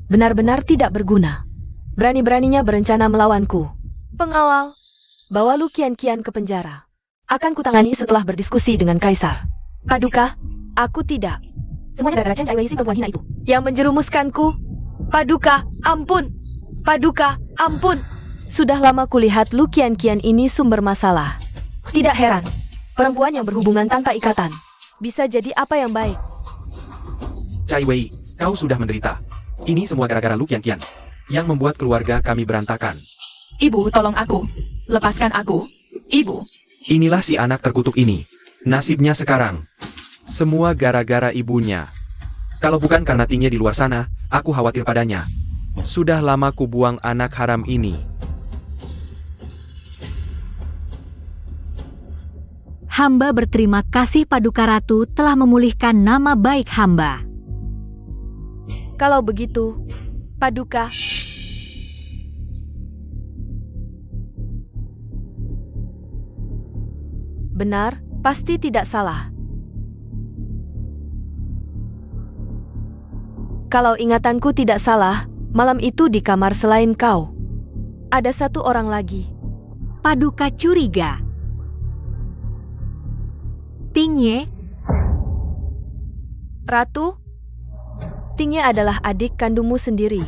Speaker 4: Benar-benar tidak berguna. Berani-beraninya berencana melawanku. Pengawal, bawa Lu Kian-Kian ke penjara. Akan kutangani setelah berdiskusi dengan Kaisar. Paduka, aku tidak. Semuanya gara-gara Chen Chaiwei si perempuan hina itu. Yang menjerumuskanku. Paduka, ampun. Paduka, ampun. Sudah lama kulihat Lu Kian-Kian ini sumber masalah. Tidak heran. Perempuan yang berhubungan tanpa ikatan. Bisa jadi apa yang baik.
Speaker 3: Cai Wei, kau sudah menderita. Ini semua gara-gara Lu Kian-Kian. Yang membuat keluarga kami berantakan.
Speaker 6: Ibu, tolong aku. Lepaskan aku. Ibu.
Speaker 3: Inilah si anak terkutuk ini. Nasibnya sekarang.
Speaker 2: Semua gara-gara ibunya.
Speaker 3: Kalau bukan karena Tingye di luar sana, aku khawatir padanya.
Speaker 2: Sudah lama ku buang anak haram ini.
Speaker 1: Hamba berterima kasih Paduka Ratu telah memulihkan nama baik hamba.
Speaker 4: Kalau begitu, Paduka. Benar, pasti tidak salah. Kalau ingatanku tidak salah, malam itu di kamar selain kau, ada satu orang lagi.
Speaker 1: Paduka curiga. Tingye,
Speaker 4: Ratu, Tingye adalah adik kandungmu sendiri.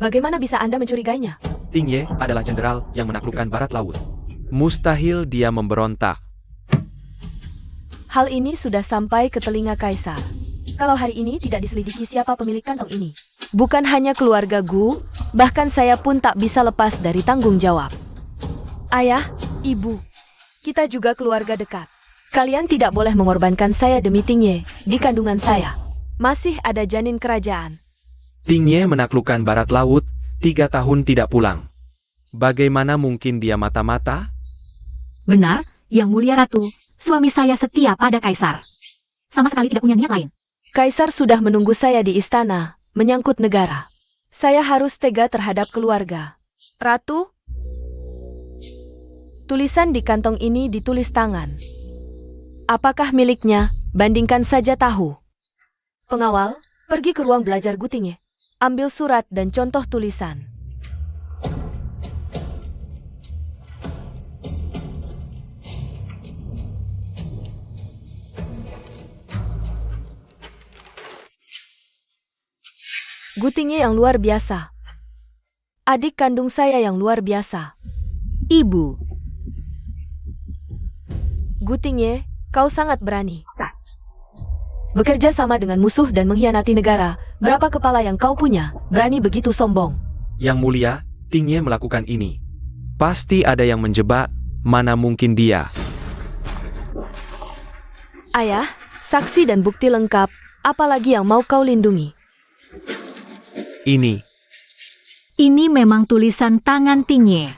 Speaker 4: Bagaimana bisa Anda mencurigainya?
Speaker 3: Tingye adalah jenderal yang menaklukkan barat laut.
Speaker 2: Mustahil dia memberontak.
Speaker 4: Hal ini sudah sampai ke telinga Kaisar. Kalau hari ini tidak diselidiki siapa pemilik kantong ini. Bukan hanya keluarga Gu, bahkan saya pun tak bisa lepas dari tanggung jawab. Ayah, ibu, kita juga keluarga dekat. Kalian tidak boleh mengorbankan saya demi Tingye di kandungan saya. Masih ada janin kerajaan.
Speaker 2: Tingye menaklukkan barat laut, 3 tahun tidak pulang. Bagaimana mungkin dia mata-mata?
Speaker 1: benar, Yang Mulia Ratu, suami saya setia pada Kaisar. Sama sekali tidak punya niat lain.
Speaker 4: Kaisar sudah menunggu saya di istana, menyangkut negara. Saya harus tega terhadap keluarga. Ratu, tulisan di kantong ini ditulis tangan. Apakah miliknya? Bandingkan saja tahu. Pengawal, pergi ke ruang belajar Gu Tingye. Ambil surat dan contoh tulisan. Gu Tingye yang luar biasa. Adik kandung saya yang luar biasa.
Speaker 1: Ibu,
Speaker 4: Gu Tingye, kau sangat berani. Bekerja sama dengan musuh dan mengkhianati negara. Berapa kepala yang kau punya? Berani begitu sombong.
Speaker 3: Yang mulia, Tingye melakukan ini.
Speaker 2: Pasti ada yang menjebak, mana mungkin dia.
Speaker 4: Ayah, saksi dan bukti lengkap. Apalagi yang mau kau lindungi?
Speaker 1: ini memang tulisan tangan Tingye.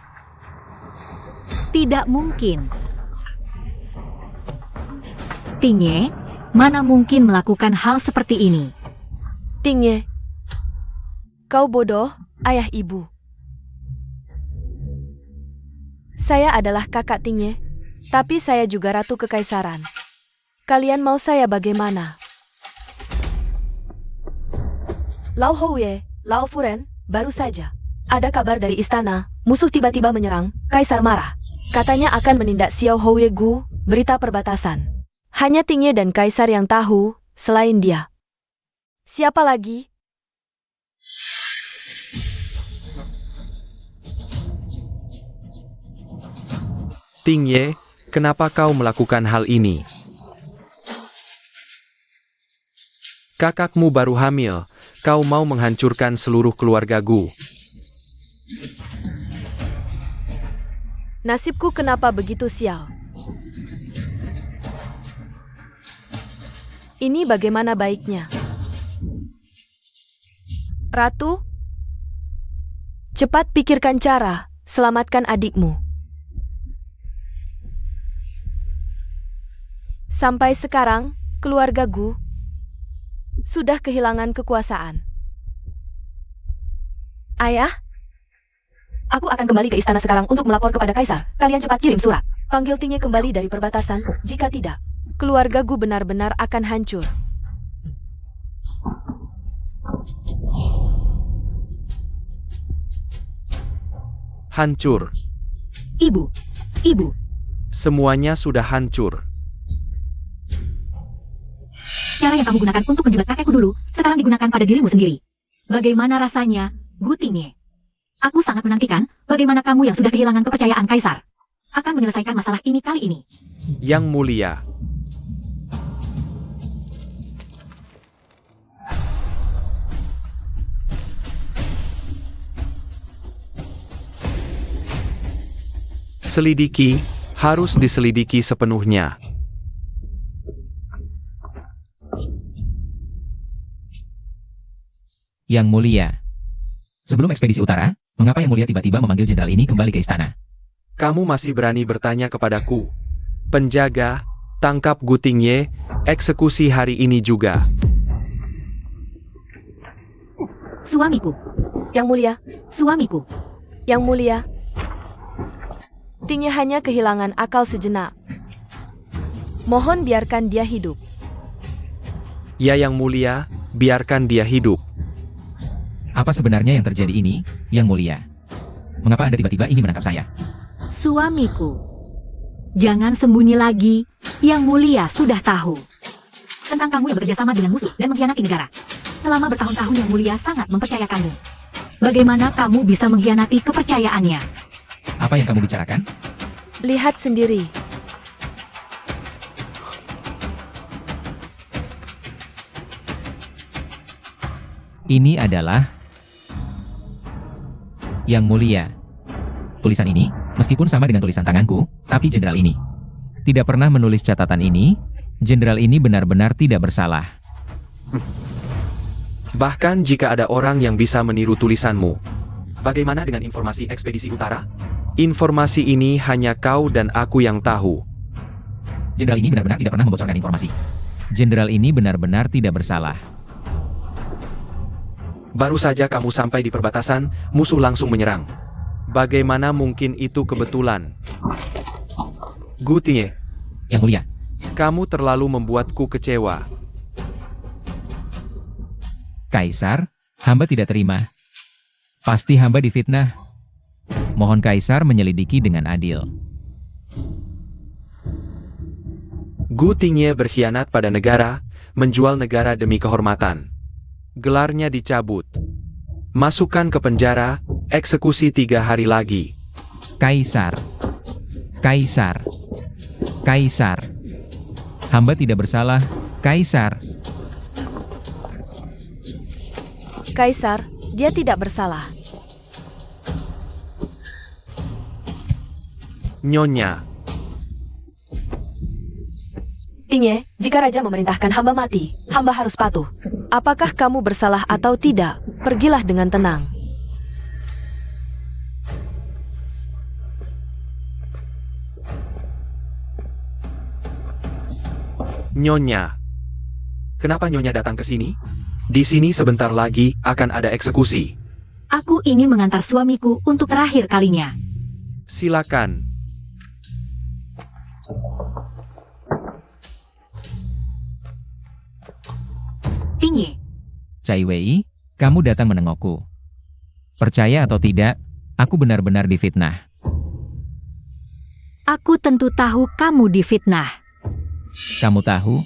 Speaker 1: Tidak mungkin. Tingye, mana mungkin melakukan hal seperti ini?
Speaker 4: Tingye, kau bodoh, ayah ibu. Saya adalah kakak Tingye, tapi saya juga ratu kekaisaran. Kalian mau saya bagaimana? Lao Houye, Lao Furen, baru saja. Ada kabar dari istana, musuh tiba-tiba menyerang, Kaisar marah. Katanya akan menindak Xiao Houye Gu, berita perbatasan. Hanya Tingye dan Kaisar yang tahu, selain dia. Siapa lagi?
Speaker 2: Tingye, kenapa kau melakukan hal ini? Kakakmu baru hamil, kau mau menghancurkan seluruh keluarga Gu.
Speaker 4: Nasibku kenapa begitu sial? Ini bagaimana baiknya? Ratu, cepat pikirkan cara, selamatkan adikmu. Sampai sekarang, keluarga Gu sudah kehilangan kekuasaan. Ayah?
Speaker 1: Aku akan kembali ke istana sekarang untuk melapor kepada Kaisar. Kalian cepat kirim surat.
Speaker 4: Panggil Tingye kembali dari perbatasan, jika tidak, keluarga Gu benar-benar akan hancur.
Speaker 2: Hancur.
Speaker 1: Ibu.
Speaker 2: Semuanya sudah hancur.
Speaker 1: Cara yang kamu gunakan untuk menjilat kakekku dulu, sekarang digunakan pada dirimu sendiri. Bagaimana rasanya, Gu Tingye? Aku sangat menantikan bagaimana kamu yang sudah kehilangan kepercayaan Kaisar akan menyelesaikan masalah ini kali ini.
Speaker 2: Yang mulia. Selidiki, harus diselidiki sepenuhnya.
Speaker 5: Yang mulia. Sebelum ekspedisi utara, mengapa Yang Mulia tiba-tiba memanggil jenderal ini kembali ke istana?
Speaker 2: Kamu masih berani bertanya kepadaku? Penjaga, tangkap Gu Tingye, eksekusi hari ini juga.
Speaker 1: Suamiku,
Speaker 4: Yang Mulia,
Speaker 1: suamiku.
Speaker 4: Yang Mulia. Tingye hanya kehilangan akal sejenak. Mohon biarkan dia hidup.
Speaker 2: Ya Yang Mulia, biarkan dia hidup.
Speaker 5: Apa sebenarnya yang terjadi ini, Yang Mulia? Mengapa Anda tiba-tiba ingin menangkap saya?
Speaker 1: Suamiku. Jangan sembunyi lagi, Yang Mulia sudah tahu tentang kamu yang bekerjasama dengan musuh dan mengkhianati negara. Selama bertahun-tahun Yang Mulia sangat mempercayakanmu. Bagaimana kamu bisa mengkhianati kepercayaannya?
Speaker 5: Apa yang kamu bicarakan?
Speaker 4: Lihat sendiri.
Speaker 5: Ini adalah Yang Mulia. Tulisan ini, meskipun sama dengan tulisan tanganku, tapi jenderal ini tidak pernah menulis catatan ini. Jenderal ini benar-benar tidak bersalah.
Speaker 2: Bahkan jika ada orang yang bisa meniru tulisanmu. Bagaimana dengan informasi ekspedisi utara? Informasi ini hanya kau dan aku yang tahu.
Speaker 5: Jenderal ini benar-benar tidak pernah membocorkan informasi. Jenderal ini benar-benar tidak bersalah.
Speaker 2: Baru saja kamu sampai di perbatasan, musuh langsung menyerang. Bagaimana mungkin itu kebetulan? Gu Tingye,
Speaker 5: Yang Mulia,
Speaker 2: kamu terlalu membuatku kecewa.
Speaker 5: Kaisar, hamba tidak terima. Pasti hamba difitnah. Mohon Kaisar menyelidiki dengan adil.
Speaker 2: Gu Tingye berkhianat pada negara, menjual negara demi kehormatan. Gelarnya dicabut. Masukkan ke penjara, eksekusi 3 hari lagi.
Speaker 5: Kaisar. Kaisar. Kaisar. Hamba tidak bersalah, Kaisar.
Speaker 4: Kaisar, dia tidak bersalah.
Speaker 2: Nyonya,
Speaker 4: Tingye, jika raja memerintahkan hamba mati, hamba harus patuh. Apakah kamu bersalah atau tidak? Pergilah dengan tenang.
Speaker 2: Nyonya. Kenapa Nyonya datang ke sini? Di sini sebentar lagi akan ada eksekusi.
Speaker 1: Aku ingin mengantar suamiku untuk terakhir kalinya.
Speaker 2: Silakan.
Speaker 1: Tingye,
Speaker 5: Cai Wei, kamu datang menengokku. Percaya atau tidak, aku benar-benar difitnah.
Speaker 1: Aku tentu tahu kamu difitnah.
Speaker 5: Kamu tahu?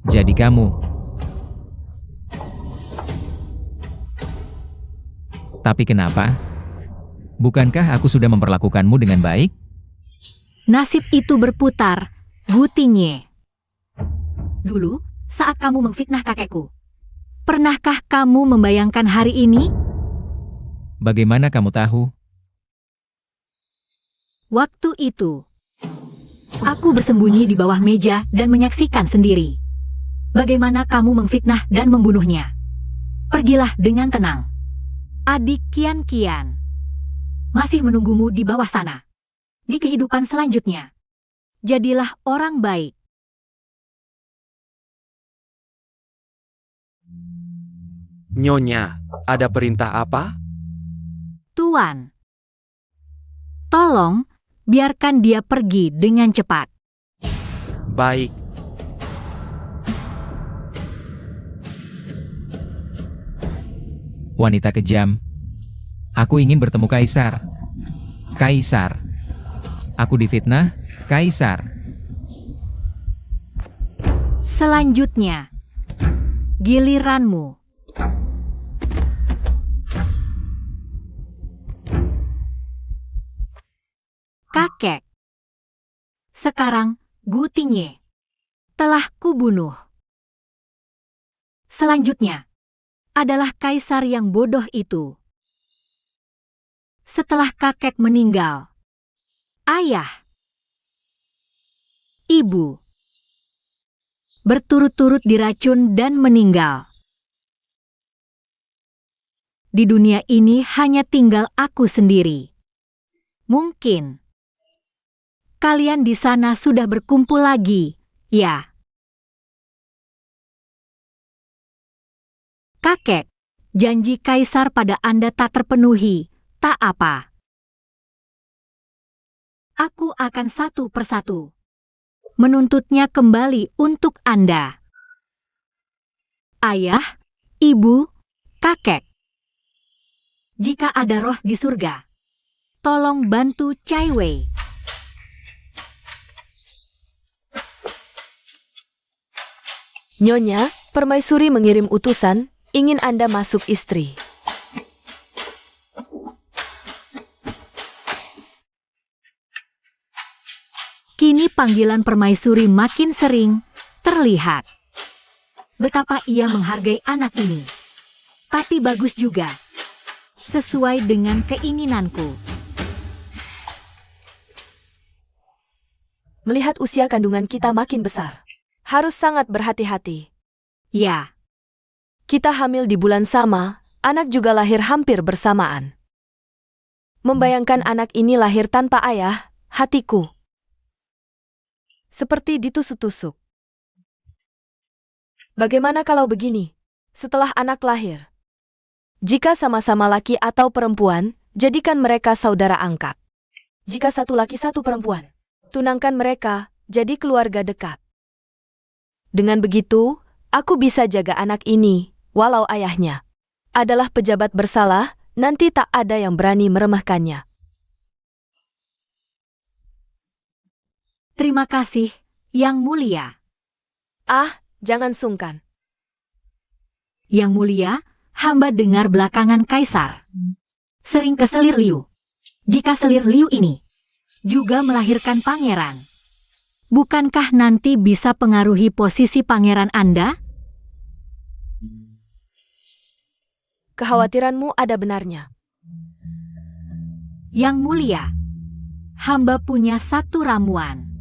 Speaker 5: Jadi kamu. Tapi kenapa? Bukankah aku sudah memperlakukanmu dengan baik?
Speaker 1: Nasib itu berputar, Gu Tingye. Dulu, saat kamu memfitnah kakekku, pernahkah kamu membayangkan hari ini?
Speaker 5: Bagaimana kamu tahu?
Speaker 1: Waktu itu, aku bersembunyi di bawah meja dan menyaksikan sendiri bagaimana kamu memfitnah dan membunuhnya. Pergilah dengan tenang. Adik Kian masih menunggumu di bawah sana. Di kehidupan selanjutnya, jadilah orang baik.
Speaker 2: Nyonya, ada perintah apa?
Speaker 1: Tuan, tolong biarkan dia pergi dengan cepat.
Speaker 2: Baik.
Speaker 5: Wanita kejam. Aku ingin bertemu Kaisar. Kaisar. Aku difitnah, Kaisar.
Speaker 1: Selanjutnya, giliranmu. Kakek. Sekarang, Gu Tingye telah kubunuh. Selanjutnya, adalah kaisar yang bodoh itu. Setelah kakek meninggal, ayah, ibu, berturut-turut diracun dan meninggal. Di dunia ini hanya tinggal aku sendiri. Mungkin kalian di sana sudah berkumpul lagi, ya? Kakek, janji kaisar pada Anda tak terpenuhi, tak apa. Aku akan satu persatu menuntutnya kembali untuk Anda. Ayah, ibu, kakek. Jika ada roh di surga, tolong bantu Cai Wei.
Speaker 4: Nyonya, Permaisuri mengirim utusan, ingin Anda masuk istri.
Speaker 1: Kini panggilan permaisuri makin sering terlihat. Betapa ia menghargai anak ini. Tapi bagus juga. Sesuai dengan keinginanku.
Speaker 4: Melihat usia kandungan kita makin besar, harus sangat berhati-hati.
Speaker 1: Ya,
Speaker 4: Kita hamil di bulan sama, anak juga lahir hampir bersamaan. Membayangkan anak ini lahir tanpa ayah, hatiku seperti ditusuk-tusuk. Bagaimana kalau begini? Setelah anak lahir, jika sama-sama laki atau perempuan, jadikan mereka saudara angkat. Jika satu laki satu perempuan, tunangkan mereka jadi keluarga dekat. Dengan begitu, aku bisa jaga anak ini, walau ayahnya adalah pejabat bersalah, nanti tak ada yang berani meremehkannya.
Speaker 1: terima kasih, Yang Mulia.
Speaker 4: Ah, jangan sungkan.
Speaker 1: Yang Mulia, hamba dengar belakangan Kaisar sering ke Selir Liu. Jika Selir Liu ini juga melahirkan pangeran, bukankah nanti bisa pengaruhi posisi pangeran Anda?
Speaker 4: Kekhawatiranmu ada benarnya.
Speaker 1: Yang Mulia, hamba punya satu ramuan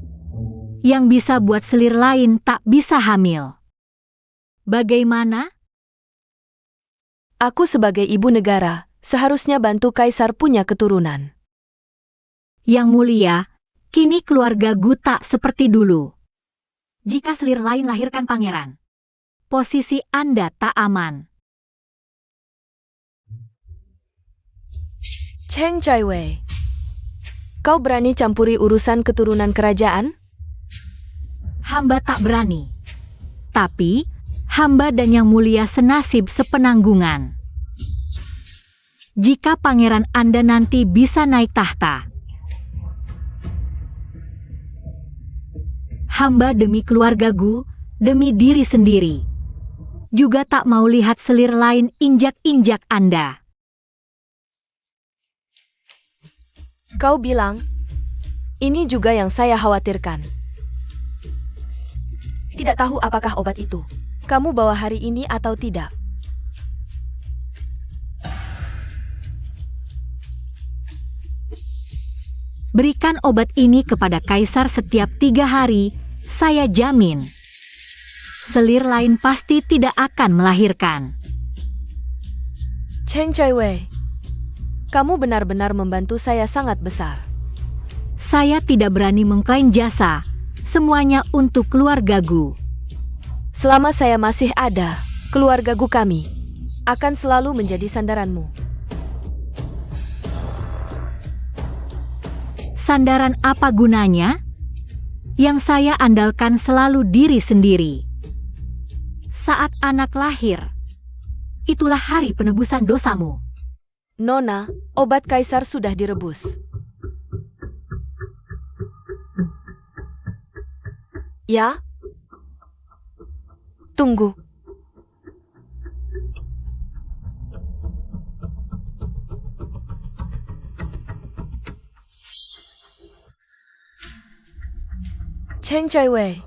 Speaker 1: yang bisa buat selir lain tak bisa hamil. Bagaimana?
Speaker 4: Aku sebagai ibu negara, seharusnya bantu Kaisar punya keturunan.
Speaker 1: Yang Mulia, kini keluarga Gu tak seperti dulu. Jika selir lain lahirkan pangeran, posisi Anda tak aman.
Speaker 4: Cheng Chai Wei, kau berani campuri urusan keturunan kerajaan?
Speaker 1: Hamba tak berani. Tapi, hamba dan yang mulia senasib sepenanggungan. Jika pangeran Anda nanti bisa naik tahta, hamba demi keluargaku, demi diri sendiri, juga tak mau lihat selir lain injak-injak Anda.
Speaker 4: Kau bilang, ini juga yang saya khawatirkan. Tidak tahu apakah obat itu kamu bawa hari ini atau tidak.
Speaker 1: Berikan obat ini kepada Kaisar setiap 3 hari, saya jamin. Selir lain pasti tidak akan melahirkan.
Speaker 4: Cheng Chaiwei, kamu benar-benar membantu saya sangat besar.
Speaker 1: Saya tidak berani mengklaim jasa, semuanya untuk keluargaku.
Speaker 4: Selama saya masih ada, keluargaku kami akan selalu menjadi sandaranmu.
Speaker 1: Sandaran apa gunanya? Yang saya andalkan selalu diri sendiri. Saat anak lahir, itulah hari penebusan dosamu.
Speaker 4: Nona, obat Kaisar sudah direbus. Ya? Tunggu. Cheng Chaiwei.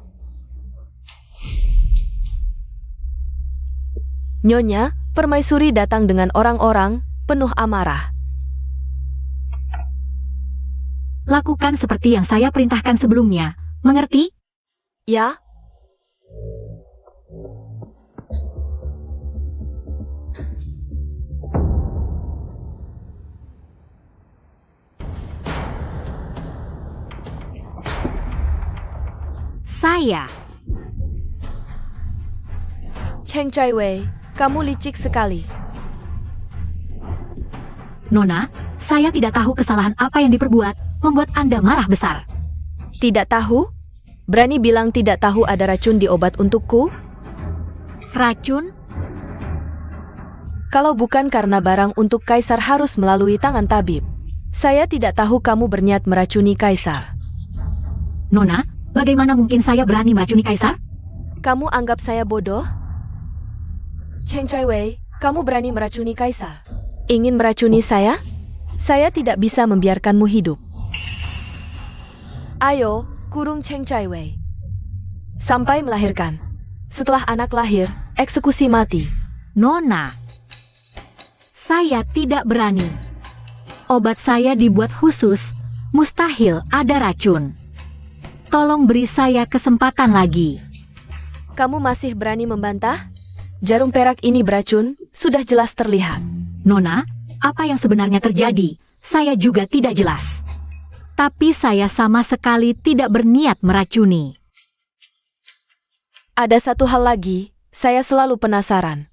Speaker 4: Nyonya, permaisuri datang dengan orang-orang penuh amarah.
Speaker 1: Lakukan seperti yang saya perintahkan sebelumnya, mengerti?
Speaker 4: Ya?
Speaker 1: Saya.
Speaker 4: Cheng Chaiwei, kamu licik sekali.
Speaker 1: Nona, saya tidak tahu kesalahan apa yang diperbuat, membuat Anda marah besar.
Speaker 4: Tidak tahu? Berani bilang tidak tahu ada racun di obat untukku?
Speaker 1: Racun?
Speaker 4: Kalau bukan karena barang untuk Kaisar harus melalui tangan tabib, saya tidak tahu kamu berniat meracuni Kaisar.
Speaker 1: Nona, bagaimana mungkin saya berani meracuni Kaisar?
Speaker 4: Kamu anggap saya bodoh? Cheng Chaiwei, kamu berani meracuni Kaisar? Ingin meracuni saya? Saya tidak bisa membiarkanmu hidup. Ayo, kurung Cheng Chaiwei. Sampai melahirkan. Setelah anak lahir, eksekusi mati.
Speaker 1: Nona, saya tidak berani. Obat saya dibuat khusus, mustahil ada racun. Tolong beri saya kesempatan lagi.
Speaker 4: Kamu masih berani membantah? Jarum perak ini beracun, sudah jelas terlihat.
Speaker 1: Nona, apa yang sebenarnya terjadi, saya juga tidak jelas. Tapi saya sama sekali tidak berniat meracuni.
Speaker 4: Ada satu hal lagi, saya selalu penasaran.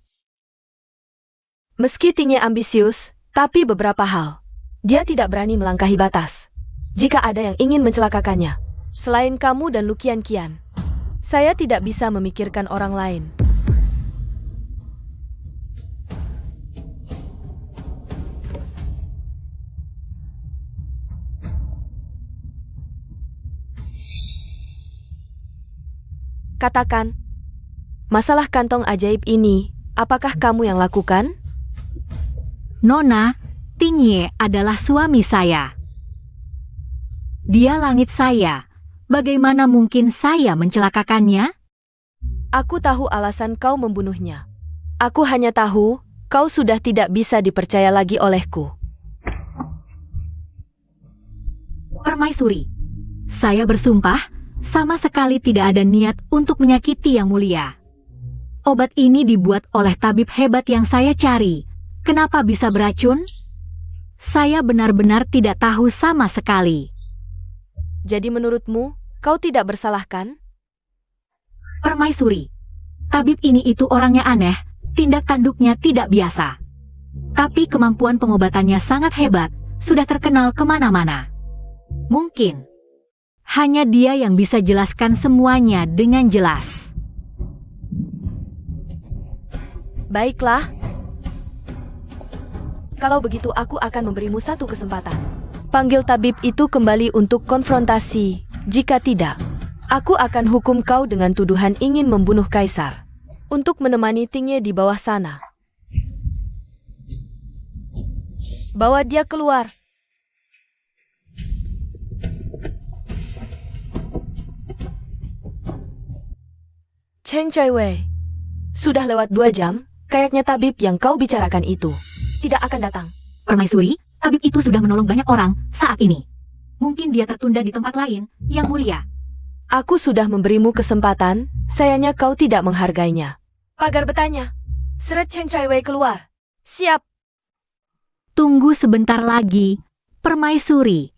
Speaker 4: Meski Tingye ambisius, tapi beberapa hal, dia tidak berani melangkahi batas. Jika ada yang ingin mencelakakannya, selain kamu dan Lu Qianqian, saya tidak bisa memikirkan orang lain. Katakan, masalah kantong ajaib ini, apakah kamu yang lakukan?
Speaker 1: Nona, Tingye adalah suami saya. Dia langit saya. Bagaimana mungkin saya mencelakakannya?
Speaker 4: Aku tahu alasan kau membunuhnya. Aku hanya tahu, kau sudah tidak bisa dipercaya lagi olehku.
Speaker 1: Permaisuri, saya bersumpah, sama sekali tidak ada niat untuk menyakiti yang mulia. Obat ini dibuat oleh tabib hebat yang saya cari. Kenapa bisa beracun? Saya benar-benar tidak tahu sama sekali.
Speaker 4: Jadi menurutmu, kau tidak bersalah kan?
Speaker 1: Permaisuri, tabib ini itu orangnya aneh, tindak tanduknya tidak biasa. Tapi kemampuan pengobatannya sangat hebat, sudah terkenal kemana-mana. Mungkin hanya dia yang bisa jelaskan semuanya dengan jelas.
Speaker 4: Baiklah. Kalau begitu aku akan memberimu satu kesempatan. Panggil tabib itu kembali untuk konfrontasi. Jika tidak, aku akan hukum kau dengan tuduhan ingin membunuh kaisar. Untuk menemani Tingye di bawah sana. Bawa dia keluar. Cheng Chaiwei, sudah lewat 2 jam, kayaknya tabib yang kau bicarakan itu tidak akan datang.
Speaker 1: Permaisuri, tabib itu sudah menolong banyak orang saat ini. Mungkin dia tertunda di tempat lain, Yang Mulia.
Speaker 4: Aku sudah memberimu kesempatan, sayangnya kau tidak menghargainya. Pagar bertanya, seret Cheng Chaiwei keluar. Siap.
Speaker 1: Tunggu sebentar lagi, Permaisuri.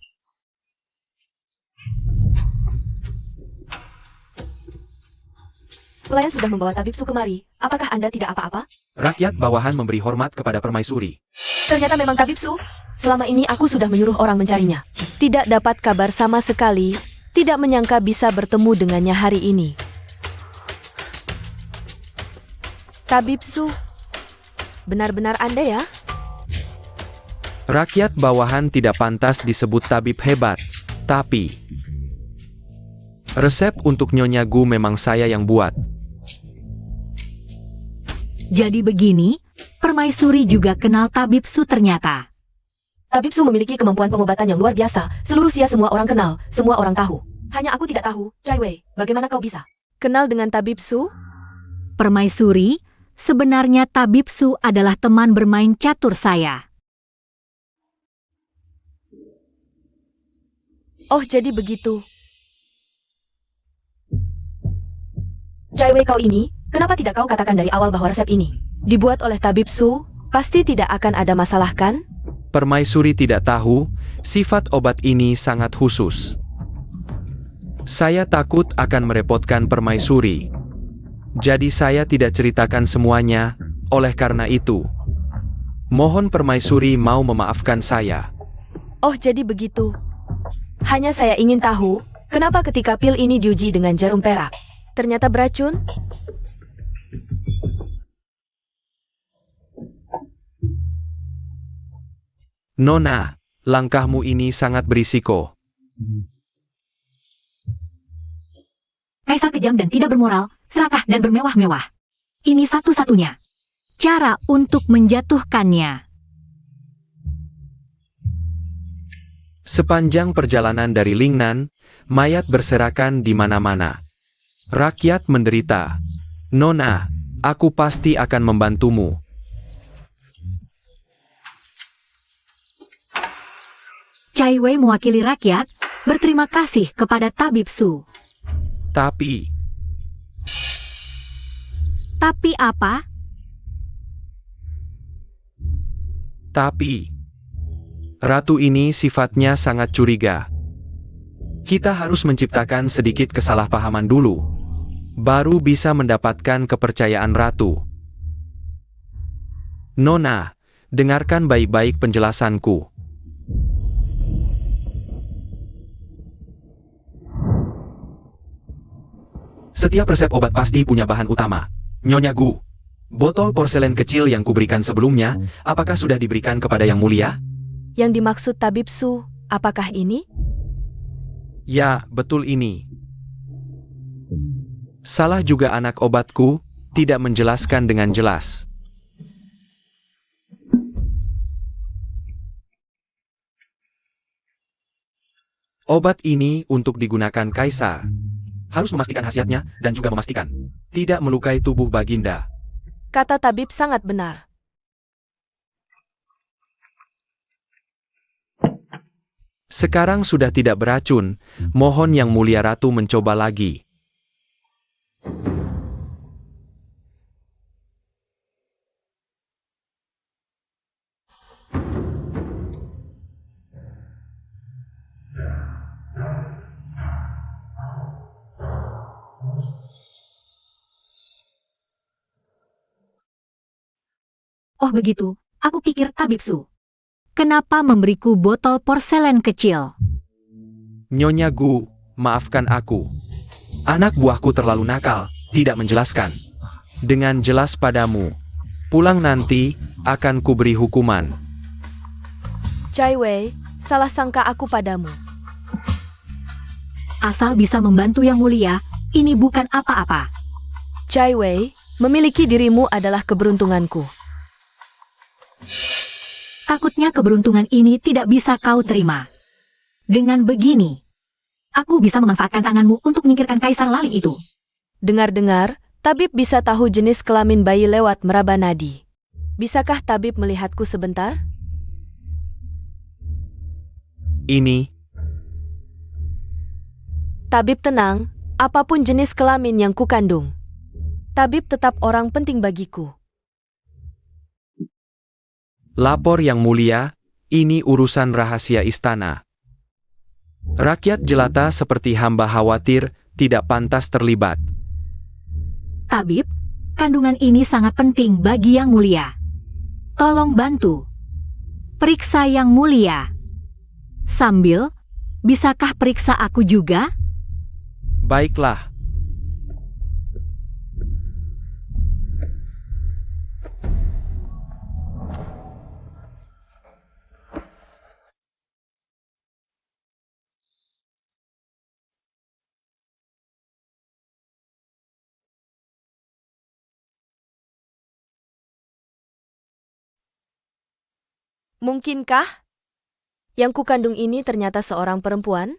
Speaker 4: Pelayan sudah membawa tabib Su kemari. Apakah Anda tidak apa-apa?
Speaker 2: Rakyat bawahan memberi hormat kepada permaisuri.
Speaker 4: Ternyata memang tabib Su. Selama ini aku sudah menyuruh orang mencarinya. Tidak dapat kabar sama sekali. Tidak menyangka bisa bertemu dengannya hari ini. Tabib Su, benar-benar Anda ya?
Speaker 2: Rakyat bawahan tidak pantas disebut tabib hebat, tapi resep untuk Nyonya Gu memang saya yang buat.
Speaker 1: Jadi begini, Permaisuri juga kenal tabib Su ternyata.
Speaker 4: Tabib Su memiliki kemampuan pengobatan yang luar biasa. Seluruh Sia semua orang kenal, semua orang tahu. Hanya aku tidak tahu. Chai Wei, bagaimana kau bisa kenal dengan tabib Su?
Speaker 1: Permaisuri, sebenarnya tabib Su adalah teman bermain catur saya.
Speaker 4: Oh, jadi begitu. Chai Wei kau ini, kenapa tidak kau katakan dari awal bahwa resep ini dibuat oleh tabib Su? Pasti tidak akan ada masalah kan?
Speaker 2: Permaisuri tidak tahu, sifat obat ini sangat khusus. Saya takut akan merepotkan Permaisuri. Jadi saya tidak ceritakan semuanya, oleh karena itu. Mohon Permaisuri mau memaafkan saya.
Speaker 4: Oh, jadi begitu. Hanya saya ingin tahu, kenapa ketika pil ini diuji dengan jarum perak, ternyata beracun?
Speaker 2: Nona, langkahmu ini sangat berisiko.
Speaker 1: Kaisar kejam dan tidak bermoral, serakah dan bermewah-mewah. Ini satu-satunya cara untuk menjatuhkannya.
Speaker 2: Sepanjang perjalanan dari Lingnan, mayat berserakan di mana-mana. Rakyat menderita. Nona, aku pasti akan membantumu.
Speaker 1: Chai Wei mewakili rakyat, berterima kasih kepada tabib Su.
Speaker 2: Tapi
Speaker 1: apa?
Speaker 2: Tapi, ratu ini sifatnya sangat curiga. Kita harus menciptakan sedikit kesalahpahaman dulu, baru bisa mendapatkan kepercayaan ratu. Nona, dengarkan baik-baik penjelasanku. Setiap resep obat pasti punya bahan utama. Nyonya Gu, botol porselen kecil yang kuberikan sebelumnya, apakah sudah diberikan kepada Yang Mulia?
Speaker 4: Yang dimaksud tabib Su, apakah ini?
Speaker 2: Ya, betul ini. Salah juga anak obatku, tidak menjelaskan dengan jelas. Obat ini untuk digunakan kaisar. Harus memastikan khasiatnya dan juga memastikan tidak melukai tubuh Baginda.
Speaker 4: Kata tabib sangat benar.
Speaker 2: Sekarang sudah tidak beracun, mohon Yang Mulia Ratu mencoba lagi.
Speaker 1: Oh begitu, aku pikir tabib Su. Kenapa memberiku botol porselen kecil?
Speaker 2: Nyonya Gu, maafkan aku. Anak buahku terlalu nakal, tidak menjelaskan. Dengan jelas padamu. Pulang nanti, akan kuberi hukuman.
Speaker 4: Cai Wei, salah sangka aku padamu.
Speaker 1: Asal bisa membantu Yang Mulia, ini bukan apa-apa.
Speaker 4: Cai Wei, memiliki dirimu adalah keberuntunganku.
Speaker 1: Takutnya keberuntungan ini tidak bisa kau terima. Dengan begini, aku bisa memanfaatkan tanganmu untuk menyingkirkan Kaisar Laling itu.
Speaker 4: Dengar-dengar, tabib bisa tahu jenis kelamin bayi lewat meraba nadi. Bisakah tabib melihatku sebentar?
Speaker 2: Ini,
Speaker 4: Tabib tenang, apapun jenis kelamin yang kukandung. Tabib tetap orang penting bagiku.
Speaker 2: lapor Yang Mulia, ini urusan rahasia istana. Rakyat jelata seperti hamba khawatir tidak pantas terlibat.
Speaker 1: Tabib, kandungan ini sangat penting bagi Yang Mulia. Tolong bantu. Periksa Yang Mulia. Sambil, bisakah periksa aku juga?
Speaker 2: Baiklah.
Speaker 4: Mungkinkah yang kukandung ini ternyata seorang perempuan?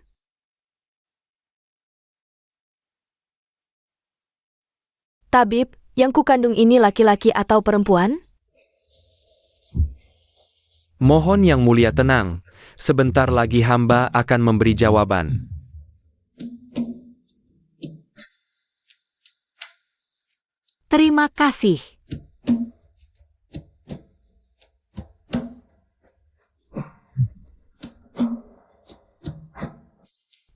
Speaker 4: Tabib, yang kukandung ini laki-laki atau perempuan?
Speaker 2: Mohon Yang Mulia tenang, sebentar lagi hamba akan memberi jawaban.
Speaker 1: Terima kasih.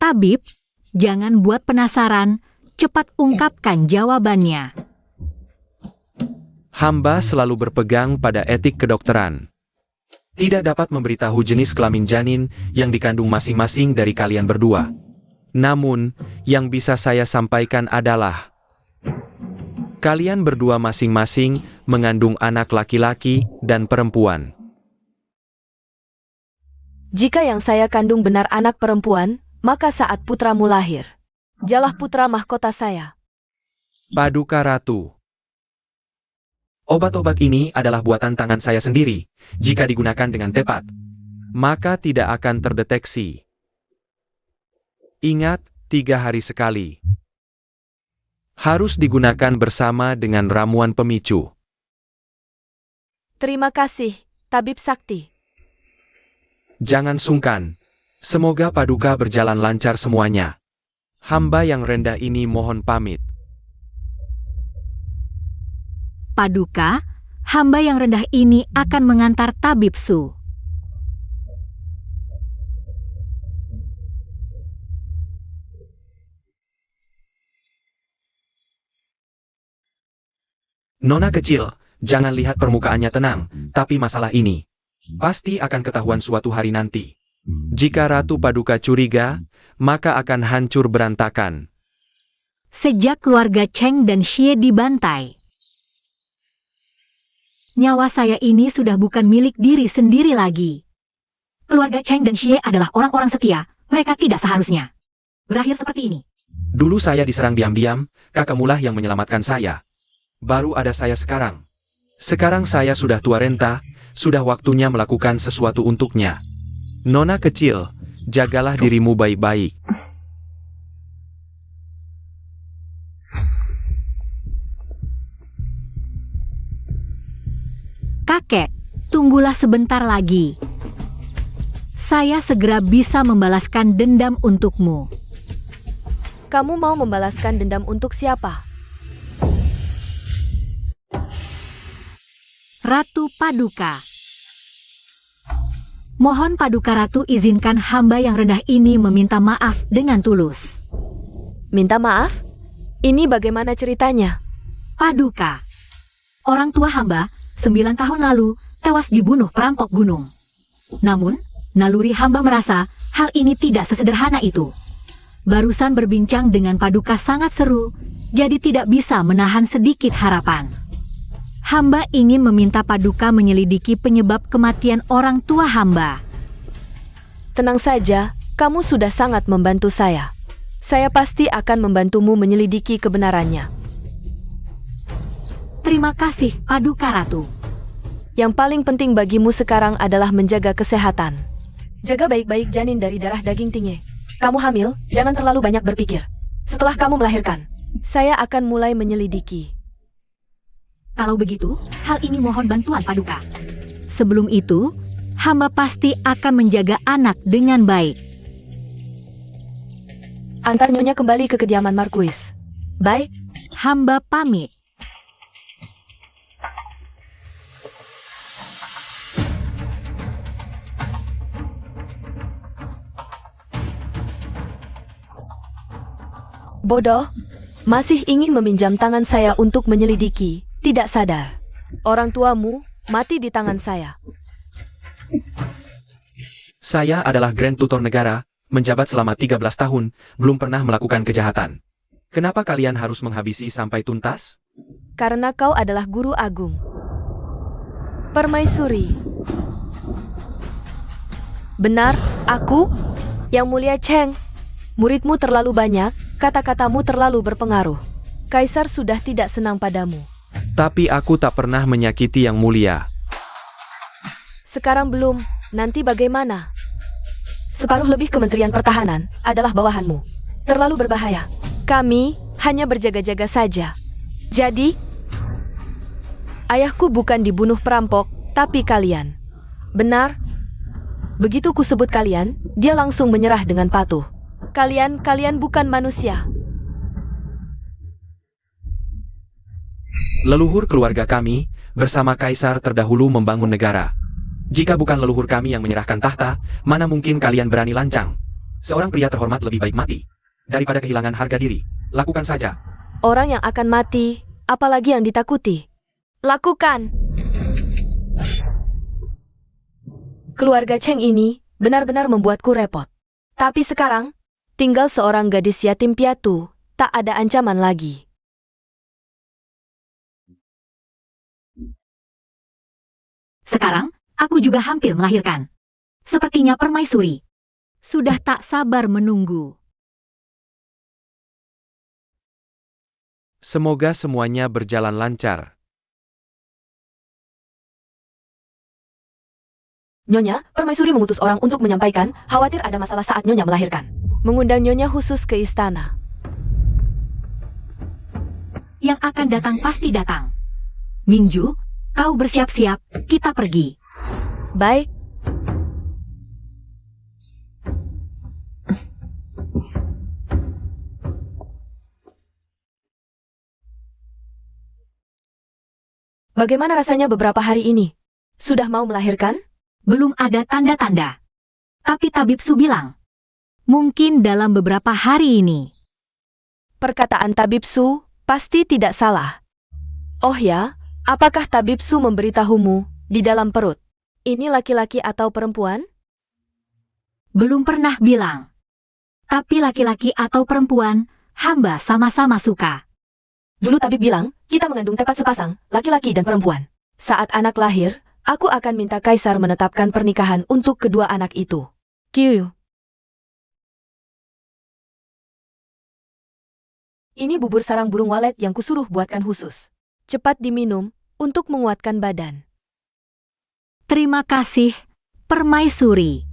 Speaker 1: Tabib, jangan buat penasaran, cepat ungkapkan jawabannya.
Speaker 2: Hamba selalu berpegang pada etik kedokteran. Tidak dapat memberitahu jenis kelamin janin yang dikandung masing-masing dari kalian berdua. Namun, yang bisa saya sampaikan adalah kalian berdua masing-masing mengandung anak laki-laki dan perempuan.
Speaker 4: Jika yang saya kandung benar anak perempuan, maka saat putramu lahir, jalah putra mahkota saya.
Speaker 2: Paduka Ratu. Obat-obat ini adalah buatan tangan saya sendiri. Jika digunakan dengan tepat, maka tidak akan terdeteksi. Ingat, 3 hari sekali. Harus digunakan bersama dengan ramuan pemicu.
Speaker 4: Terima kasih, Tabib Sakti.
Speaker 2: Jangan sungkan. Semoga Paduka berjalan lancar semuanya. Hamba yang rendah ini mohon pamit.
Speaker 1: Paduka, hamba yang rendah ini akan mengantar Tabib Su.
Speaker 3: Nona kecil, jangan lihat permukaannya tenang, tapi masalah ini pasti akan ketahuan suatu hari nanti.
Speaker 2: Jika Ratu Paduka curiga, maka akan hancur berantakan.
Speaker 1: Sejak keluarga Cheng dan Xie dibantai, nyawa saya ini sudah bukan milik diri sendiri lagi. Keluarga Cheng dan Xie adalah orang-orang setia, mereka tidak seharusnya berakhir seperti ini.
Speaker 3: Dulu saya diserang diam-diam, kakakmulah yang menyelamatkan saya. Baru ada saya sekarang. Sekarang saya sudah tua renta, sudah waktunya melakukan sesuatu untuknya.
Speaker 2: Nona kecil, jagalah dirimu baik-baik.
Speaker 1: Kakek, tunggulah sebentar lagi. Saya segera bisa membalaskan dendam untukmu.
Speaker 4: Kamu mau membalaskan dendam untuk siapa?
Speaker 1: Ratu Paduka. Mohon Paduka Ratu izinkan hamba yang rendah ini meminta maaf dengan tulus.
Speaker 4: Minta maaf? Ini bagaimana ceritanya?
Speaker 1: Paduka, orang tua hamba 9 tahun lalu tewas dibunuh perampok gunung. Namun, naluri hamba merasa hal ini tidak sesederhana itu. Barusan berbincang dengan Paduka sangat seru, jadi tidak bisa menahan sedikit harapan. Hamba ingin meminta Paduka menyelidiki penyebab kematian orang tua hamba.
Speaker 4: Tenang saja, kamu sudah sangat membantu saya. Saya pasti akan membantumu menyelidiki kebenarannya.
Speaker 1: Terima kasih, Paduka Ratu.
Speaker 4: Yang paling penting bagimu sekarang adalah menjaga kesehatan. Jaga baik-baik janin dari darah daging Tingye. Kamu hamil, jangan terlalu banyak berpikir. Setelah kamu melahirkan, saya akan mulai menyelidiki.
Speaker 1: Kalau begitu, hal ini mohon bantuan Paduka. Sebelum itu, hamba pasti akan menjaga anak dengan baik.
Speaker 4: Antar Nyonya kembali ke kediaman Marquis. Baik.
Speaker 1: Hamba pamit.
Speaker 4: Bodoh, masih ingin meminjam tangan saya untuk menyelidiki, tidak sadar. Orang tuamu mati di tangan saya.
Speaker 2: Saya adalah Grand Tutor Negara, menjabat selama 13 tahun, belum pernah melakukan kejahatan. Kenapa kalian harus menghabisi sampai tuntas?
Speaker 4: Karena kau adalah guru agung. Permaisuri. Benar, aku? Yang mulia Cheng. Muridmu terlalu banyak, kata-katamu terlalu berpengaruh. Kaisar sudah tidak senang padamu.
Speaker 2: Tapi aku tak pernah menyakiti yang mulia.
Speaker 4: Sekarang belum, nanti bagaimana? Separuh lebih Kementerian Pertahanan adalah bawahanmu. Terlalu berbahaya. Kami hanya berjaga-jaga saja. Jadi, ayahku bukan dibunuh perampok, tapi kalian. Benar? Begitu kusebut kalian, dia langsung menyerah dengan patuh. Kalian bukan manusia.
Speaker 2: Leluhur keluarga kami, bersama Kaisar terdahulu membangun negara. Jika bukan leluhur kami yang menyerahkan tahta, mana mungkin kalian berani lancang? Seorang pria terhormat lebih baik mati daripada kehilangan harga diri. Lakukan saja.
Speaker 4: Orang yang akan mati, apalagi yang ditakuti. Lakukan! Keluarga Cheng ini benar-benar membuatku repot. Tapi sekarang, tinggal seorang gadis yatim piatu, tak ada ancaman lagi.
Speaker 1: Sekarang, aku juga hampir melahirkan. Sepertinya Permaisuri sudah tak sabar menunggu.
Speaker 2: Semoga semuanya berjalan lancar.
Speaker 4: Nyonya, Permaisuri mengutus orang untuk menyampaikan, khawatir ada masalah saat Nyonya melahirkan. Mengundang Nyonya khusus ke istana.
Speaker 1: Yang akan datang pasti datang. Mingju, kau bersiap-siap, kita pergi.
Speaker 4: Baik. Bagaimana rasanya beberapa hari ini? Sudah mau melahirkan?
Speaker 1: Belum ada tanda-tanda. Tapi Tabib Su bilang, mungkin dalam beberapa hari ini.
Speaker 4: Perkataan Tabib Su pasti tidak salah. Oh ya, apakah Tabib Su memberitahumu di dalam perut? Ini laki-laki atau perempuan?
Speaker 1: Belum pernah bilang. Tapi laki-laki atau perempuan, hamba sama-sama suka.
Speaker 4: Dulu Tabib bilang, kita mengandung tepat sepasang, laki-laki dan perempuan. Saat anak lahir, aku akan minta Kaisar menetapkan pernikahan untuk kedua anak itu. Kiu. Ini bubur sarang burung walet yang kusuruh buatkan khusus. Cepat diminum, untuk menguatkan badan.
Speaker 1: Terima kasih, Permaisuri.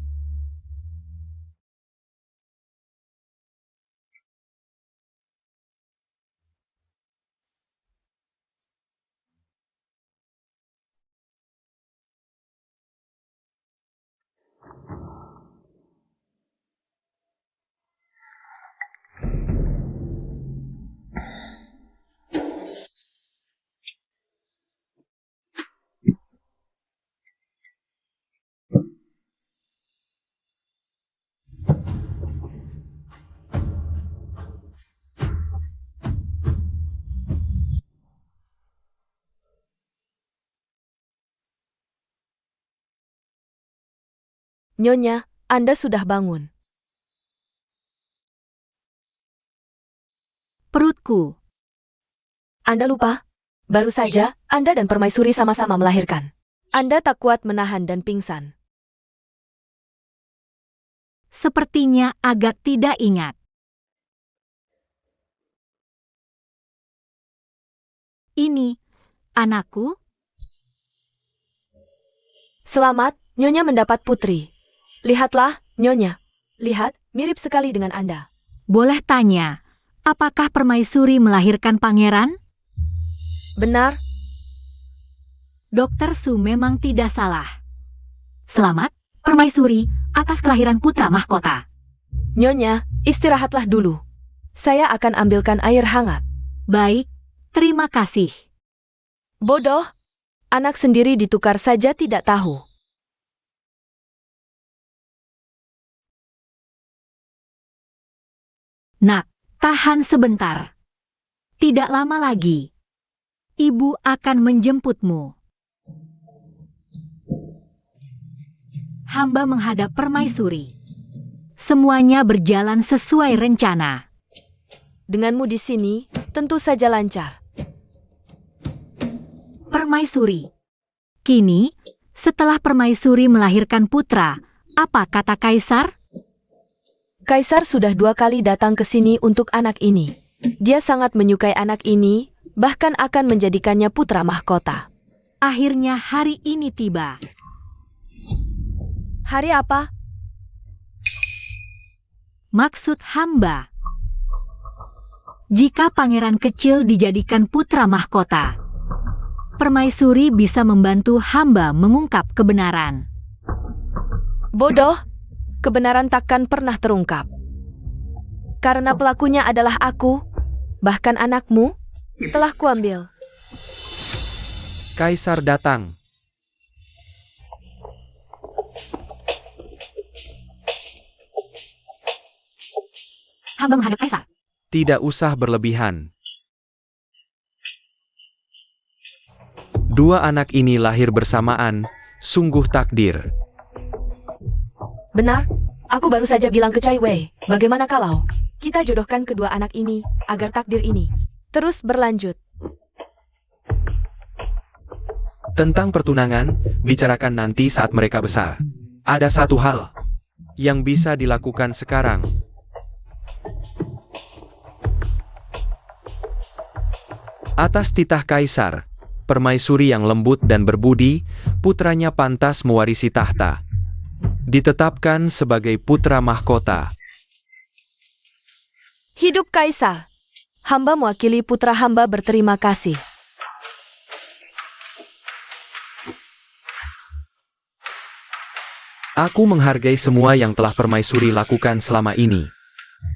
Speaker 4: Nyonya, Anda sudah bangun.
Speaker 1: Perutku.
Speaker 4: Anda lupa? Baru saja, Anda dan Permaisuri sama-sama melahirkan. Anda tak kuat menahan dan pingsan.
Speaker 1: Sepertinya agak tidak ingat. Ini, anakku,
Speaker 4: Selamat, Nyonya mendapat putri. Lihatlah, Nyonya. Lihat, mirip sekali dengan Anda.
Speaker 1: boleh tanya, apakah Permaisuri melahirkan pangeran?
Speaker 4: Benar,
Speaker 1: Dokter Su memang tidak salah. Selamat, Permaisuri, atas kelahiran putra mahkota.
Speaker 4: Nyonya, istirahatlah dulu. Saya akan ambilkan air hangat.
Speaker 1: Baik, terima kasih.
Speaker 4: Bodoh, anak sendiri ditukar saja tidak tahu.
Speaker 1: Nak, tahan sebentar. Tidak lama lagi. Ibu akan menjemputmu. Hamba menghadap Permaisuri. Semuanya berjalan sesuai rencana.
Speaker 4: Denganmu di sini, tentu saja lancar.
Speaker 1: Permaisuri. Kini, setelah Permaisuri melahirkan putra, apa kata Kaisar?
Speaker 4: Kaisar sudah 2 kali datang ke sini untuk anak ini. Dia sangat menyukai anak ini, bahkan akan menjadikannya putra mahkota.
Speaker 1: Akhirnya hari ini tiba.
Speaker 4: Hari apa?
Speaker 1: Maksud hamba. Jika pangeran kecil dijadikan putra mahkota, Permaisuri bisa membantu hamba mengungkap kebenaran.
Speaker 4: Bodoh, kebenaran takkan pernah terungkap. Karena pelakunya adalah aku, bahkan anakmu, telah kuambil.
Speaker 2: Kaisar datang.
Speaker 1: Hamba menghadap Kaisar.
Speaker 2: Tidak usah berlebihan. 2 anak ini lahir bersamaan, sungguh takdir.
Speaker 4: Benar, aku baru saja bilang ke Chai Wei, bagaimana kalau kita jodohkan kedua anak ini, agar takdir ini terus berlanjut.
Speaker 2: Tentang pertunangan, bicarakan nanti saat mereka besar. Ada satu hal yang bisa dilakukan sekarang. Atas titah Kaisar, Permaisuri yang lembut dan berbudi, putranya pantas mewarisi tahta. Ditetapkan sebagai putra mahkota.
Speaker 4: Hidup Kaisar. Hamba mewakili putra hamba berterima kasih.
Speaker 2: Aku menghargai semua yang telah Permaisuri lakukan selama ini.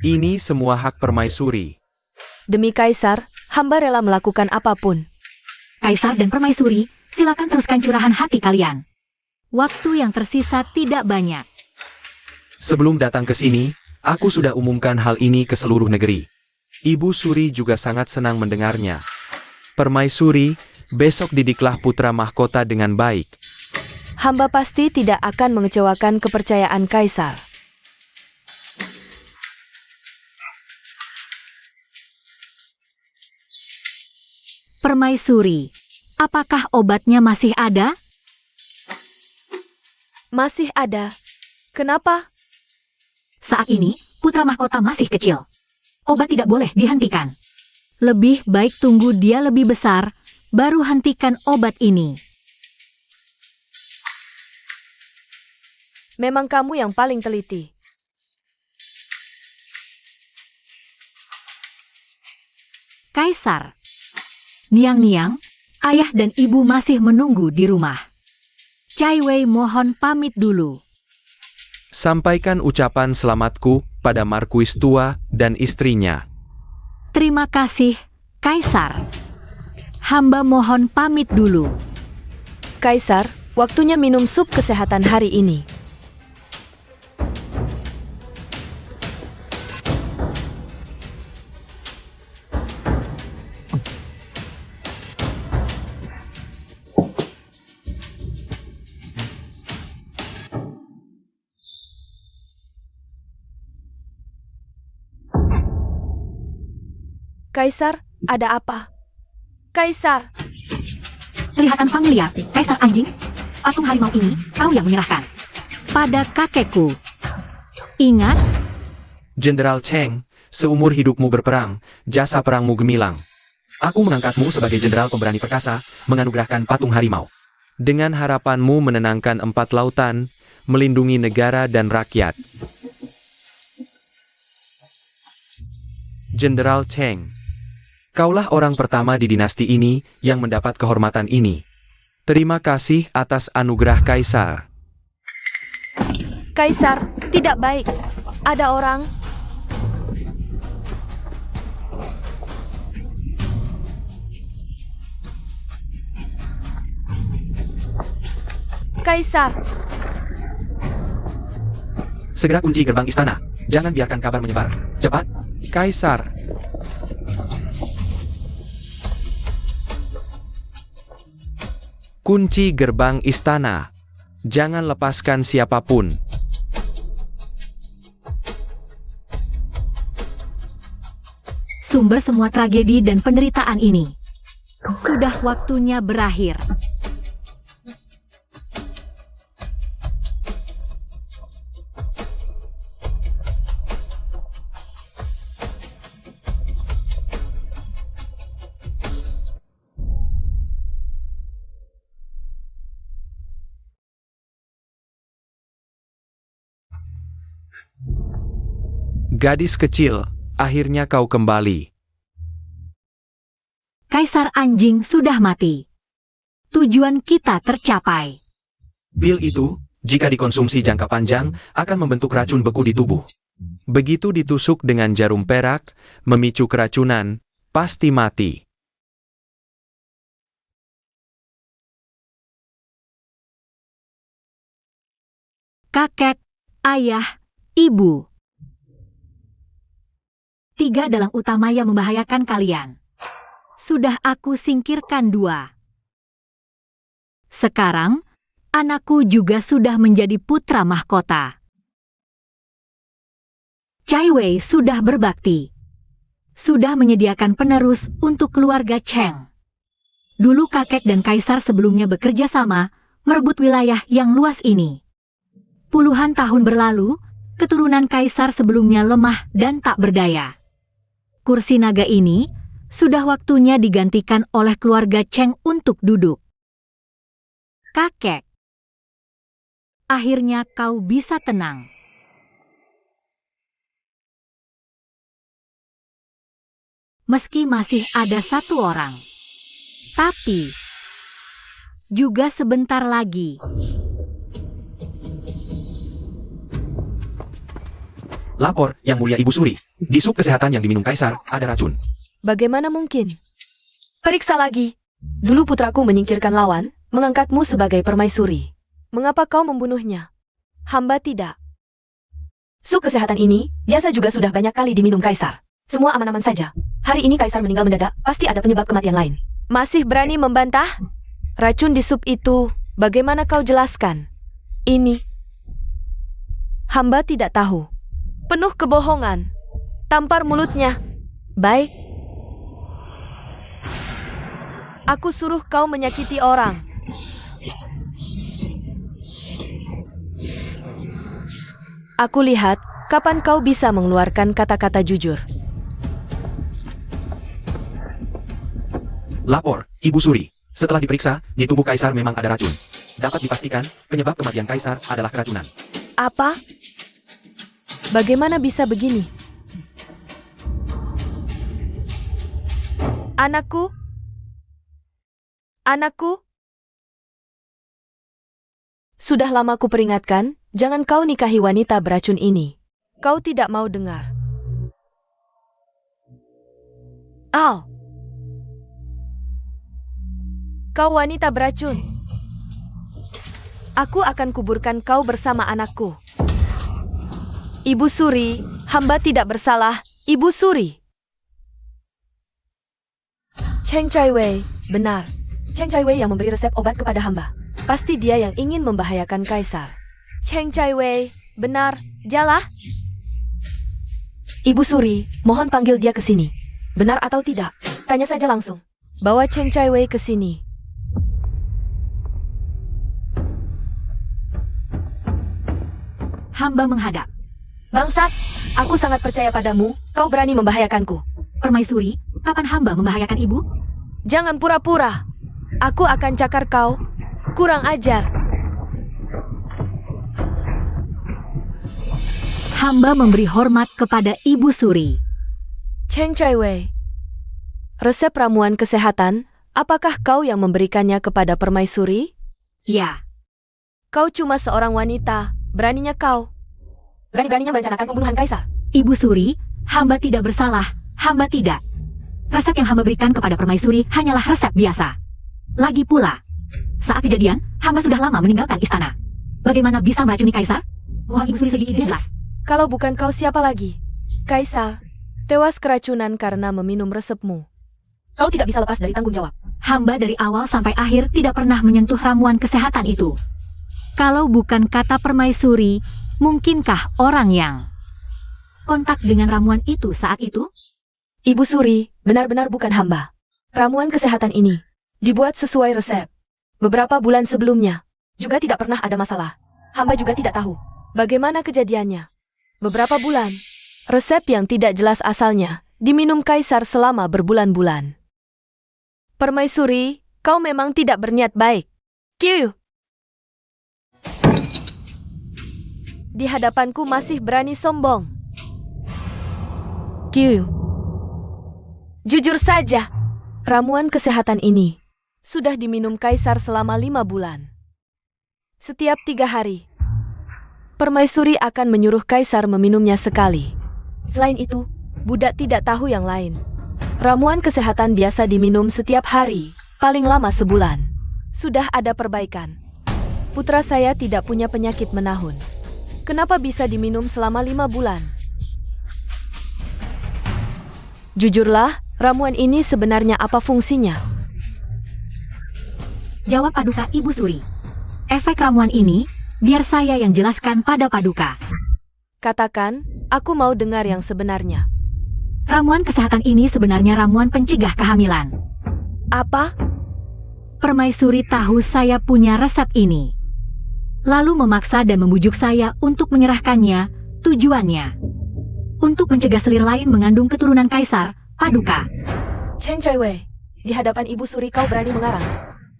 Speaker 2: Ini semua hak Permaisuri.
Speaker 4: Demi Kaisar, hamba rela melakukan apapun.
Speaker 1: Kaisar dan Permaisuri, silakan teruskan curahan hati kalian. Waktu yang tersisa tidak banyak.
Speaker 2: Sebelum datang ke sini, aku sudah umumkan hal ini ke seluruh negeri. Ibu Suri juga sangat senang mendengarnya. Permaisuri, besok didiklah putra mahkota dengan baik.
Speaker 4: Hamba pasti tidak akan mengecewakan kepercayaan Kaisar.
Speaker 1: Permaisuri, apakah obatnya masih ada?
Speaker 4: Masih ada. Kenapa?
Speaker 1: Saat ini, putra mahkota masih kecil. Obat tidak boleh dihentikan. Lebih baik tunggu dia lebih besar, baru hentikan obat ini.
Speaker 4: Memang kamu yang paling teliti.
Speaker 1: Kaisar. Niang-niang, ayah dan ibu masih menunggu di rumah. Chai Wei mohon pamit dulu.
Speaker 2: Sampaikan ucapan selamatku pada Markuis tua dan istrinya.
Speaker 1: Terima kasih, Kaisar. Hamba mohon pamit dulu.
Speaker 4: Kaisar, waktunya minum sup kesehatan hari ini. Kaisar, ada apa? Kaisar,
Speaker 1: Kelihatan familiar, Kaisar Anjing. Patung harimau ini, kau yang menyerahkan. Pada kakekku. Ingat,
Speaker 2: Jenderal Cheng, seumur hidupmu berperang, jasa perangmu gemilang. Aku mengangkatmu sebagai jenderal pemberani perkasa, menganugerahkan patung harimau. Dengan harapanmu menenangkan 4 lautan, melindungi negara dan rakyat. Jenderal Cheng, kaulah orang pertama di dinasti ini yang mendapat kehormatan ini. Terima kasih atas anugerah Kaisar.
Speaker 4: Kaisar, tidak baik. Ada orang. Kaisar,
Speaker 3: Segera kunci gerbang istana. Jangan biarkan kabar menyebar. Cepat.
Speaker 2: Kaisar, kunci gerbang istana. Jangan lepaskan siapapun.
Speaker 1: sumber semua tragedi dan penderitaan ini. Sudah waktunya berakhir.
Speaker 2: Gadis kecil, akhirnya kau kembali.
Speaker 1: Kaisar Anjing sudah mati. Tujuan kita tercapai.
Speaker 3: Pil itu, jika dikonsumsi jangka panjang, akan membentuk racun beku di tubuh.
Speaker 2: Begitu ditusuk dengan jarum perak, memicu keracunan, pasti mati.
Speaker 1: Kakek, ayah, ibu. 3 dalang utama yang membahayakan kalian. Sudah aku singkirkan 2. Sekarang, anakku juga sudah menjadi putra mahkota. Cai Wei sudah berbakti. Sudah menyediakan penerus untuk keluarga Cheng. Dulu kakek dan kaisar sebelumnya bekerja sama, merebut wilayah yang luas ini. Puluhan tahun berlalu, keturunan kaisar sebelumnya lemah dan tak berdaya. Kursi naga ini sudah waktunya digantikan oleh keluarga Cheng untuk duduk. Kakek, akhirnya kau bisa tenang. Meski masih ada 1 orang, tapi juga sebentar lagi.
Speaker 3: Lapor, Yang Mulia Ibu Suri. Di sup kesehatan yang diminum Kaisar, ada racun.
Speaker 4: bagaimana mungkin? Periksa lagi. Dulu putraku menyingkirkan lawan, mengangkatmu sebagai permaisuri. Mengapa kau membunuhnya? Hamba tidak. Sup kesehatan ini, biasa juga sudah banyak kali diminum Kaisar. Semua aman-aman saja. Hari ini Kaisar meninggal mendadak, pasti ada penyebab kematian lain. Masih berani membantah? Racun di sup itu, bagaimana kau jelaskan? Ini. Hamba tidak tahu. Penuh kebohongan. Tampar mulutnya. Baik. Aku suruh kau menyakiti orang. Aku lihat kapan kau bisa mengeluarkan kata-kata jujur.
Speaker 3: Lapor, Ibu Suri. Setelah diperiksa, di tubuh Kaisar memang ada racun. Dapat dipastikan, penyebab kematian Kaisar adalah keracunan.
Speaker 4: Apa? Bagaimana bisa begini? Anakku? Anakku? Sudah lama ku peringatkan, jangan kau nikahi wanita beracun ini. Kau tidak mau dengar. Au! Kau wanita beracun. Aku akan kuburkan kau bersama anakku. Ibu Suri, hamba tidak bersalah, Ibu Suri. Cheng Chai Wei, benar. Cheng Chai Wei yang memberi resep obat kepada hamba. Pasti dia yang ingin membahayakan Kaisar. Cheng Chai Wei, benar, jalah. Ibu Suri, mohon panggil dia ke sini. Benar atau tidak? Tanya saja langsung. Bawa Cheng Chai Wei ke sini.
Speaker 1: Hamba menghadap.
Speaker 4: Bangsat, aku sangat percaya padamu, kau berani membahayakanku.
Speaker 1: Permaisuri, kapan hamba membahayakan ibu?
Speaker 4: Jangan pura-pura. Aku akan cakar kau. Kurang ajar.
Speaker 1: Hamba memberi hormat kepada Ibu Suri.
Speaker 4: Cheng Chai Wei. Resep ramuan kesehatan, apakah kau yang memberikannya kepada permaisuri?
Speaker 1: Ya,
Speaker 4: Kau cuma seorang wanita, beraninya kau. Berani-beraninya merencanakan pembunuhan kaisar.
Speaker 1: Ibu Suri, hamba tidak bersalah, hamba tidak. Resep yang hamba berikan kepada permaisuri hanyalah resep biasa. Lagi pula, saat kejadian, hamba sudah lama meninggalkan istana. Bagaimana bisa meracuni kaisar? Wah, Ibu Suri sedikit jelas.
Speaker 4: Kalau bukan kau siapa lagi? Kaisar, tewas keracunan karena meminum resepmu. Kau tidak bisa lepas dari tanggung jawab.
Speaker 1: Hamba dari awal sampai akhir tidak pernah menyentuh ramuan kesehatan itu. Kalau bukan kata permaisuri, mungkinkah orang yang kontak dengan ramuan itu saat itu?
Speaker 4: Ibu Suri, benar-benar bukan hamba. Ramuan kesehatan ini dibuat sesuai resep. Beberapa bulan sebelumnya, juga tidak pernah ada masalah. Hamba juga tidak tahu bagaimana kejadiannya. Beberapa bulan, resep yang tidak jelas asalnya diminum kaisar selama berbulan-bulan. Permaisuri, kau memang tidak berniat baik. Kiu! Di hadapanku masih berani sombong. Kiu! Jujur saja, ramuan kesehatan ini sudah diminum kaisar selama 5 bulan. Setiap 3 hari, permaisuri akan menyuruh kaisar meminumnya sekali. Selain itu, budak tidak tahu yang lain. Ramuan kesehatan biasa diminum setiap hari, paling lama sebulan. Sudah ada perbaikan. Putra saya tidak punya penyakit menahun. Kenapa bisa diminum selama 5 bulan? Jujurlah, ramuan ini sebenarnya apa fungsinya?
Speaker 1: Jawab Paduka Ibu Suri. Efek ramuan ini, biar saya yang jelaskan pada Paduka.
Speaker 4: Katakan, aku mau dengar yang sebenarnya.
Speaker 1: Ramuan kesehatan ini sebenarnya ramuan pencegah kehamilan.
Speaker 4: Apa?
Speaker 1: Permaisuri tahu saya punya resep ini. Lalu memaksa dan membujuk saya untuk menyerahkannya, tujuannya untuk mencegah selir lain mengandung keturunan kaisar, Paduka.
Speaker 4: Cheng Chai Wei, di hadapan Ibu Suri kau berani mengarang.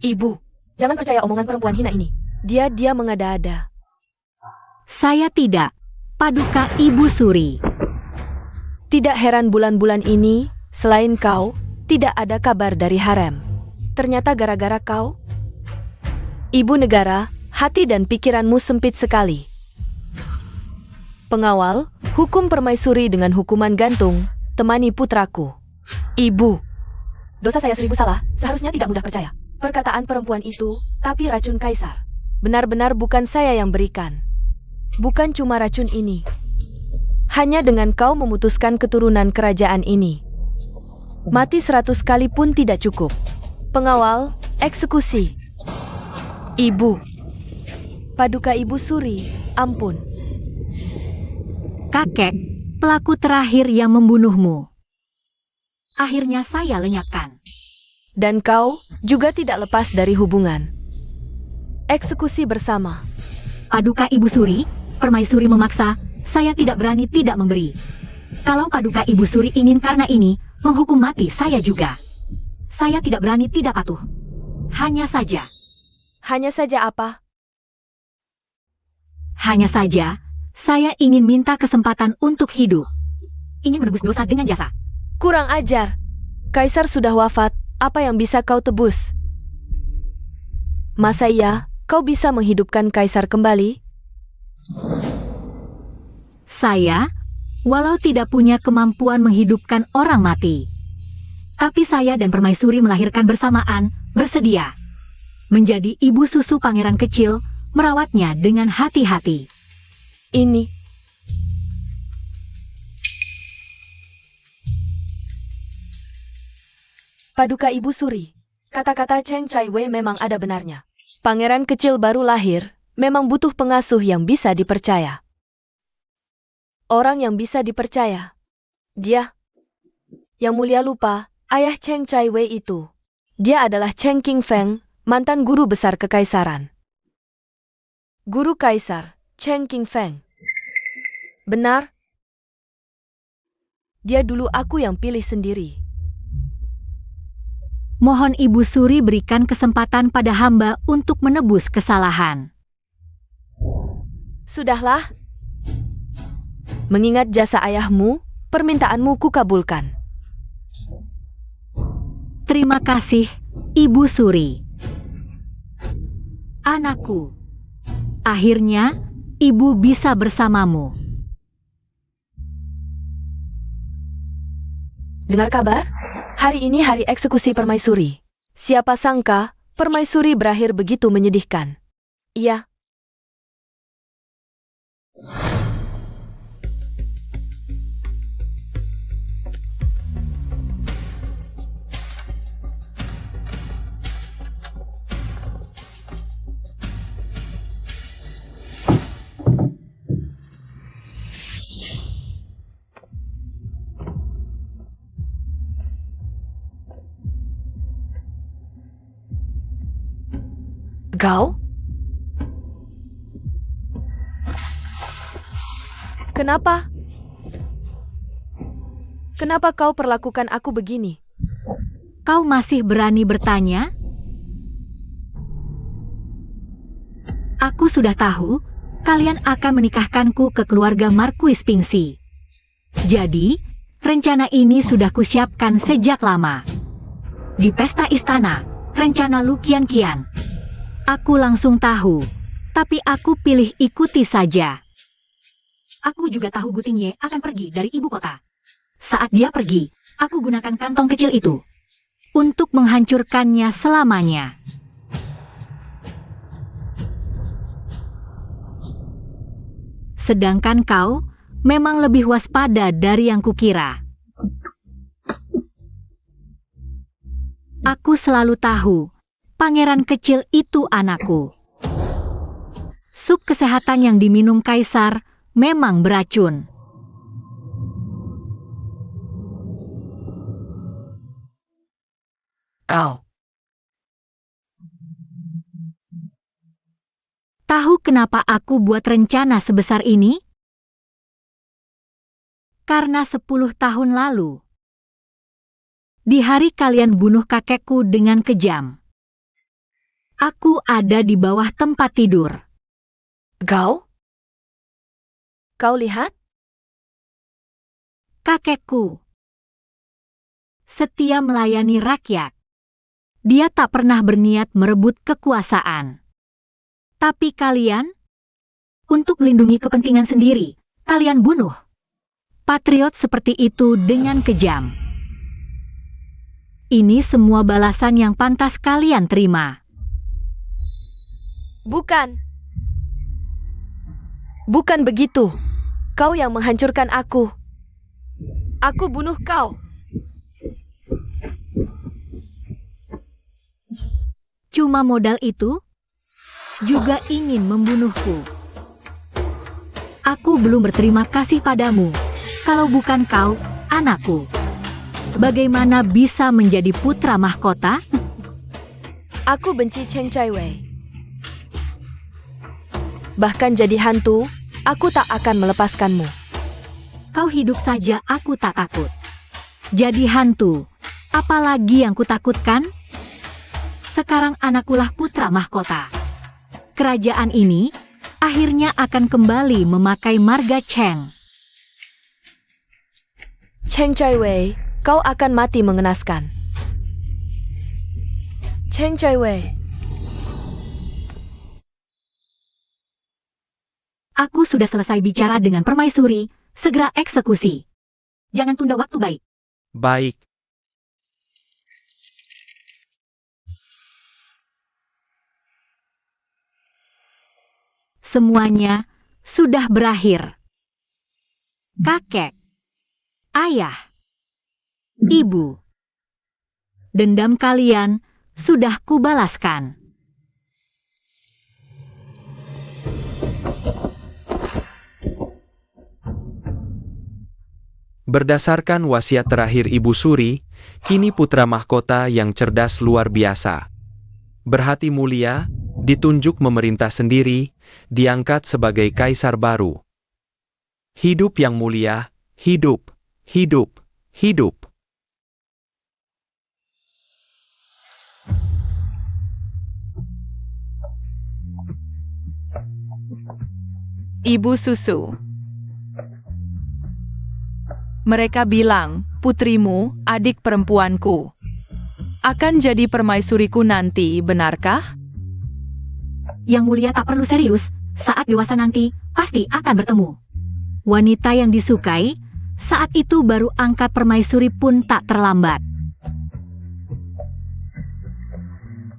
Speaker 4: Ibu, jangan percaya omongan perempuan hina ini. Dia mengada-ada.
Speaker 1: Saya tidak, Paduka Ibu Suri.
Speaker 4: Tidak heran bulan-bulan ini, selain kau, tidak ada kabar dari harem. Ternyata gara-gara kau. Ibu negara, hati dan pikiranmu sempit sekali. Pengawal, hukum permaisuri dengan hukuman gantung, temani putraku. Ibu. Dosa saya 1000 salah, seharusnya tidak mudah percaya. Perkataan perempuan itu, tapi racun kaisar. Benar-benar bukan saya yang berikan. Bukan cuma racun ini. Hanya dengan kau memutuskan keturunan kerajaan ini. Mati 100 kali pun tidak cukup. Pengawal, eksekusi. Ibu. Paduka Ibu Suri, ampun.
Speaker 1: Kakek, pelaku terakhir yang membunuhmu. Akhirnya saya lenyapkan.
Speaker 4: Dan kau juga tidak lepas dari hubungan. Eksekusi bersama.
Speaker 1: Paduka Ibu Suri, permaisuri memaksa, saya tidak berani tidak memberi. Kalau Paduka Ibu Suri ingin karena ini, menghukum mati saya juga. Saya tidak berani tidak patuh. Hanya saja.
Speaker 4: Hanya saja apa?
Speaker 1: Hanya saja, saya ingin minta kesempatan untuk hidup. Ingin menebus dosa dengan jasa.
Speaker 4: Kurang ajar. Kaisar sudah wafat, apa yang bisa kau tebus? Masa iya, kau bisa menghidupkan kaisar kembali?
Speaker 1: Saya, walau tidak punya kemampuan menghidupkan orang mati, tapi saya dan permaisuri melahirkan bersamaan, bersedia menjadi ibu susu pangeran kecil, merawatnya dengan hati-hati.
Speaker 4: Ini. Paduka Ibu Suri, kata-kata Cheng Chai Wei memang ada benarnya. Pangeran kecil baru lahir, memang butuh pengasuh yang bisa dipercaya. Orang yang bisa dipercaya. Dia. Yang mulia lupa, ayah Cheng Chai Wei itu Dia adalah Cheng Qingfeng, mantan guru besar kekaisaran. Guru kaisar, Cheng Qingfeng. Benar? Dia dulu aku yang pilih sendiri.
Speaker 1: Mohon Ibu Suri berikan kesempatan pada hamba untuk menebus kesalahan.
Speaker 4: Sudahlah. Mengingat jasa ayahmu, permintaanmu kukabulkan.
Speaker 1: Terima kasih, Ibu Suri. Anakku, akhirnya Ibu bisa bersamamu.
Speaker 4: Dengar kabar? Hari ini hari eksekusi permaisuri. Siapa sangka, permaisuri berakhir begitu menyedihkan. Iya. Kau? Kenapa? Kenapa kau perlakukan aku begini?
Speaker 1: Kau masih berani bertanya? Aku sudah tahu, kalian akan menikahkanku ke keluarga Marquis Pingxi. Jadi, rencana ini sudah kusiapkan sejak lama. Di pesta istana, rencana Lu Qianqian. Aku langsung tahu, tapi aku pilih ikuti saja. Aku juga tahu Gu Tingye akan pergi dari ibu kota. Saat dia pergi, aku gunakan kantong kecil itu untuk menghancurkannya selamanya. Sedangkan kau memang lebih waspada dari yang kukira. Aku selalu tahu, pangeran kecil itu anakku. Sup kesehatan yang diminum kaisar memang beracun.
Speaker 4: Kau.
Speaker 1: Tahu kenapa aku buat rencana sebesar ini? Karena 10 tahun lalu, di hari kalian bunuh kakekku dengan kejam, aku ada di bawah tempat tidur.
Speaker 4: Kau? Kau lihat?
Speaker 1: Kakekku setia melayani rakyat. Dia tak pernah berniat merebut kekuasaan. Tapi kalian, untuk melindungi kepentingan sendiri, kalian bunuh patriot seperti itu dengan kejam. Ini semua balasan yang pantas kalian terima.
Speaker 4: Bukan. Bukan begitu. Kau yang menghancurkan aku. Aku bunuh kau.
Speaker 1: Cuma modal itu juga ingin membunuhku. Aku belum berterima kasih padamu. Kalau bukan kau, anakku, bagaimana bisa menjadi putra mahkota?
Speaker 4: Aku benci Cheng Chaiwei. Bahkan jadi hantu, aku tak akan melepaskanmu.
Speaker 1: Kau hidup saja aku tak takut. Jadi hantu, apalagi yang kutakutkan? Sekarang anakulah putra mahkota. Kerajaan ini akhirnya akan kembali memakai marga Cheng.
Speaker 4: Cheng Chaiwei, kau akan mati mengenaskan. Cheng Chaiwei.
Speaker 1: Aku sudah selesai bicara dengan permaisuri, segera eksekusi. Jangan tunda waktu baik.
Speaker 2: Baik.
Speaker 1: Semuanya sudah berakhir. Kakek, ayah, ibu, dendam kalian sudah kubalaskan.
Speaker 2: Berdasarkan wasiat terakhir Ibu Suri, kini putra mahkota yang cerdas luar biasa. Berhati mulia, ditunjuk memerintah sendiri, diangkat sebagai kaisar baru. Hidup yang mulia, hidup, hidup, hidup.
Speaker 6: Ibu susu. Mereka bilang, putrimu, adik perempuanku, akan jadi permaisuriku nanti, benarkah?
Speaker 1: Yang mulia tak perlu serius, saat dewasa nanti, pasti akan bertemu. Wanita yang disukai, saat itu baru angkat permaisuri pun tak terlambat.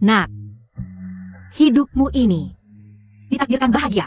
Speaker 1: Nak, hidupmu ini ditakdirkan bahagia.